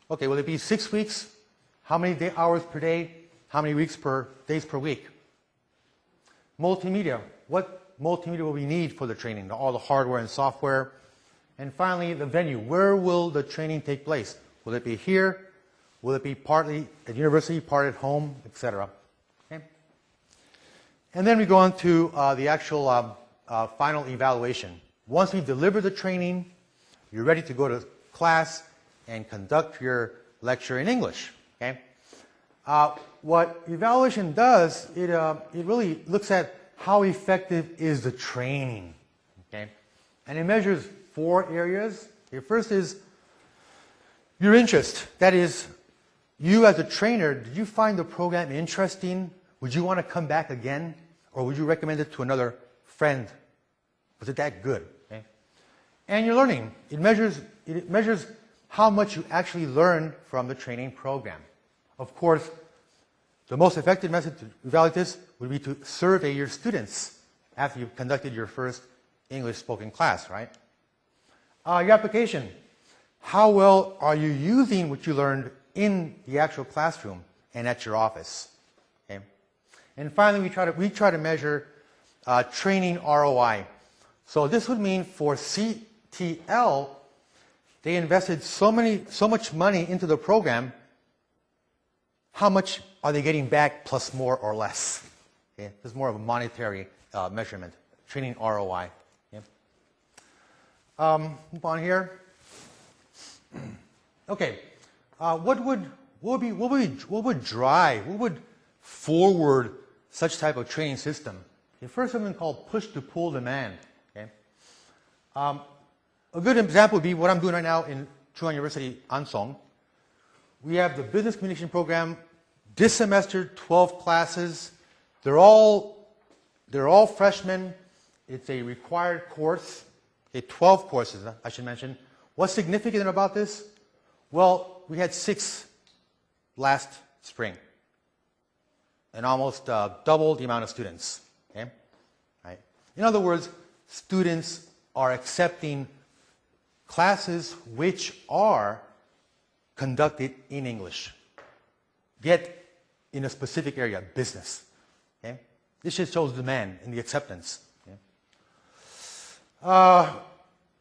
Okay, will it be 6 weeks? How many hours per day? How many days per week? Multimedia. What multimedia will we need for the training? All the hardware and software. And finally, the venue. Where will the training take place? Will it be here? Will it be partly at university, part at home, etc.? Okay. And then we go on to the actual final evaluation. Once we've delivered the training, you're ready to go to class and conduct your lecture in English. Okay. What evaluation does, it really looks at how effective is the training. Okay. And it measures 4 areas. The first is your interest. That is, you as a trainer, did you find the program interesting? Would you want to come back again? Or would you recommend it to another friend? Was it that good? Okay. And your learning. It measures how much you actually learn from the training program. Of course, the most effective method to evaluate this would be to survey your students after you've conducted your first English spoken class, right? Your application. How well are you using what you learned in the actual classroom and at your office? Okay. And finally, we try to measure training ROI. So this would mean for CTL, they invested so much money into the program. How much are they getting back plus more or less? Okay. This is more of a monetary measurement, training ROI. Okay. Move on here. Okay, what would forward such type of training system? Okay, first, something called push-to-pull demand. Okay, a good example would be what I'm doing right now in Trung University, Ansong. We have the business communication program. This semester, 12 classes. They're all freshmen. It's a required course. Okay, 12 courses, I should mention. What's significant about this? Well, we had 6 last spring, and almost double the amount of students. Okay? Right? In other words, students are accepting classes which are conducted in English, yet in a specific area, business. Okay? This just shows demand in the acceptance. Okay?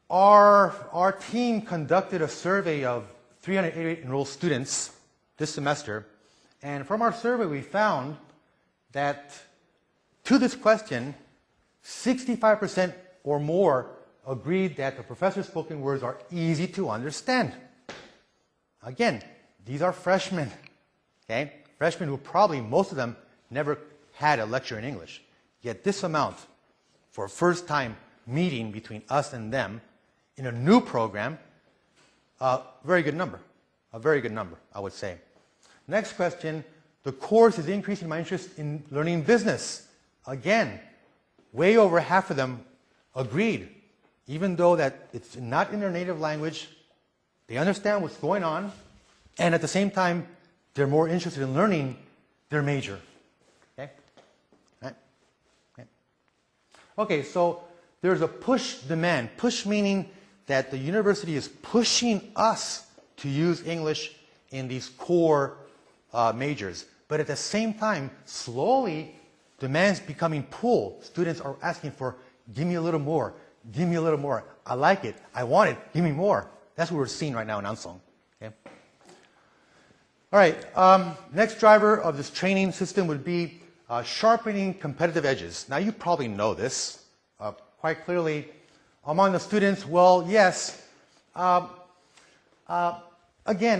Our team conducted a survey of 388 enrolled students this semester, and from our survey we found that to this question, 65% or more agreed that the professor's spoken words are easy to understand. Again, these are freshmen, okay? Freshmen who probably, most of them, never had a lecture in English. Yet this amount, for a first time meeting between us and them, in a new program, a very good number. A very good number, I would say. Next question, the course is increasing my interest in learning business. Again, way over half of them agreed. Even though that it's not in their native language, they understand what's going on, and at the same time, they're more interested in learning their major. Okay? Right? Okay. Okay, so there's a push demand. Push meaning that the university is pushing us to use English in these core majors. But at the same time, slowly, demand's becoming pull. Students are asking for, give me a little more, give me a little more. I like it, I want it, give me more. That's what we're seeing right now in Ansong. Okay? All right, next driver of this training system would be sharpening competitive edges. Now, you probably know this quite clearly. Among the students, well, yes. Again,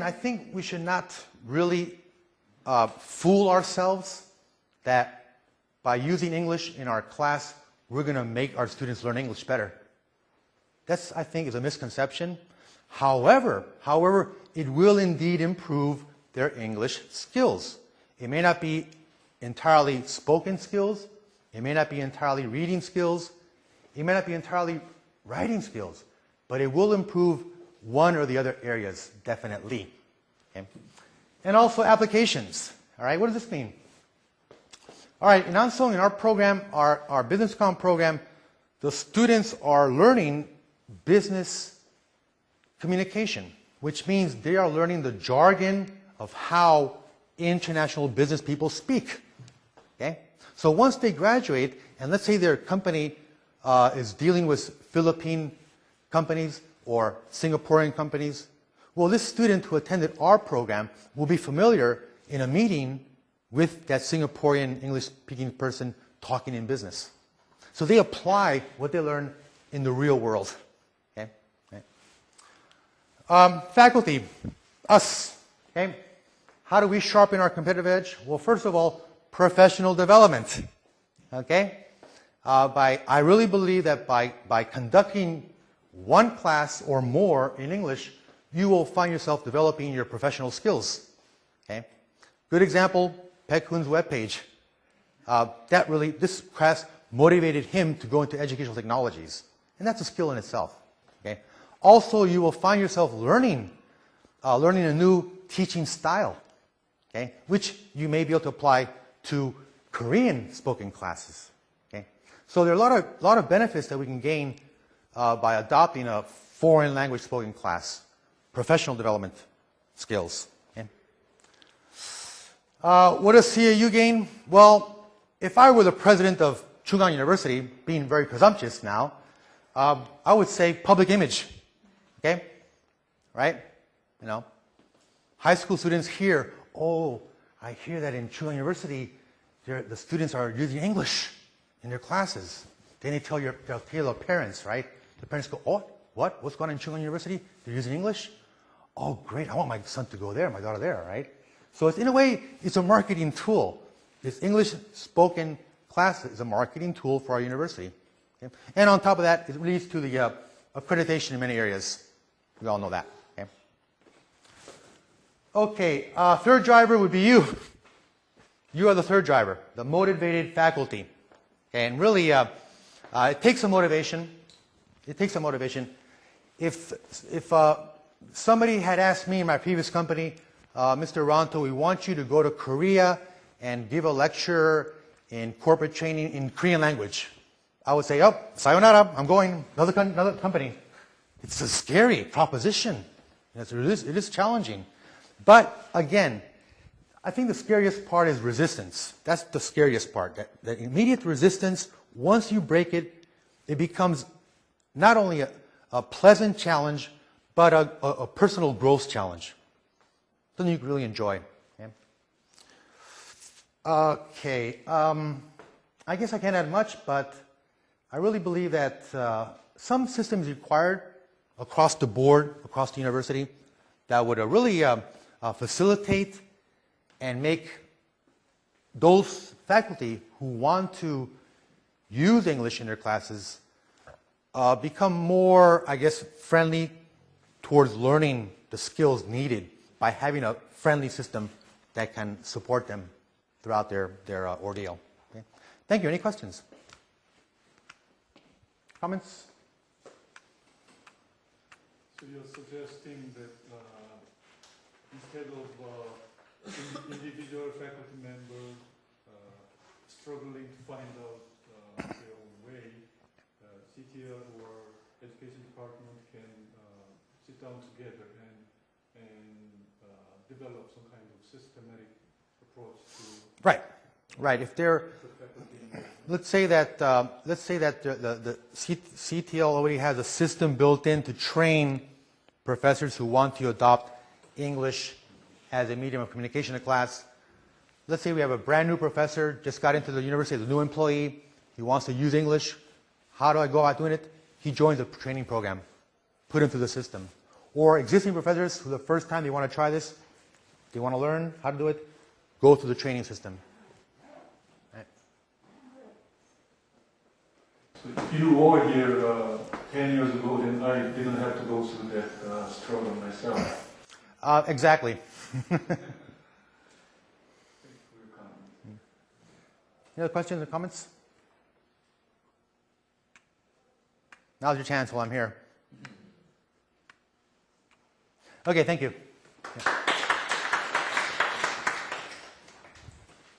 I think we should not really fool ourselves that by using English in our class, we're going to make our students learn English better. That's, I think, is a misconception. However, it will indeed improve their English skills. It may not be entirely spoken skills. It may not be entirely reading skills. It may not be entirely writing skills. But it will improve one or the other areas, definitely. Okay? And also applications. All right, what does this mean? All right, in Ansong, in our program, our business comm program, the students are learning business communication, which means they are learning the jargon of how international business people speak. Okay? So once they graduate, and let's say their company is dealing with Philippine companies or Singaporean companies, well, this student who attended our program will be familiar in a meeting with that Singaporean English-speaking person talking in business. So they apply what they learn in the real world. Okay? Okay. Faculty, us. Okay? How do we sharpen our competitive edge? Well, first of all, professional development. Okay? I really believe that by conducting one class or more in English, you will find yourself developing your professional skills. Okay? Good example, Pek Hoon's webpage. This class motivated him to go into educational technologies. And that's a skill in itself. Okay? Also, you will find yourself learning a new teaching style, okay? Which you may be able to apply to Korean spoken classes. Okay? So there are a lot of benefits that we can gain by adopting a foreign language spoken class. Professional development skills. Okay? What does CAU gain? Well, if I were the president of Chungang University, being very presumptuous now, I would say public image. Okay? Right? You know, high school students hear, oh, I hear that in Chungang University, the students are using English in their classes. Then they'll tell their parents, right? The parents go, oh, what? What's going on in Chungang University? They're using English? Oh, great. I want my son to go there, my daughter there, right? So in a way, it's a marketing tool. This English spoken class is a marketing tool for our university. Okay? And on top of that, it leads to the accreditation in many areas. We all know that. Okay, third driver would be you. You are the third driver, the motivated faculty. Okay, and really, it takes some motivation. It takes some motivation. If somebody had asked me in my previous company, Mr. Ranto, we want you to go to Korea and give a lecture in corporate training in Korean language, I would say, oh, sayonara, I'm going, another company. It's a scary proposition. It is challenging. But again, I think the scariest part is resistance. That's the scariest part. That immediate resistance, once you break it, it becomes not only a pleasant challenge, but a personal growth challenge. Something you can really enjoy. Okay. I guess I can't add much, but I really believe that some systems required across the board, across the university, that would really facilitate and make those faculty who want to use English in their classes become more, I guess, friendly towards learning the skills needed by having a friendly system that can support them throughout their ordeal. Okay? Thank you. Any questions? Comments? So you're suggesting that instead of individual faculty members struggling to find out their way, CTL or education department can sit down together and develop some kind of systematic approach to right. If they're, let's say that the CTL already has a system built in to train professors who want to adopt English as a medium of communication in class. Let's say we have a brand new professor, just got into the university as a new employee. He wants to use English. How do I go about doing it? He joins a training program, put him through the system. Or existing professors who the first time they want to try this, they want to learn how to do it, go through the training system. Right. So you were here 10 years ago, then I didn't have to go through that struggle myself. Exactly. Any other questions or comments? Now's your chance while I'm here. Okay, thank you.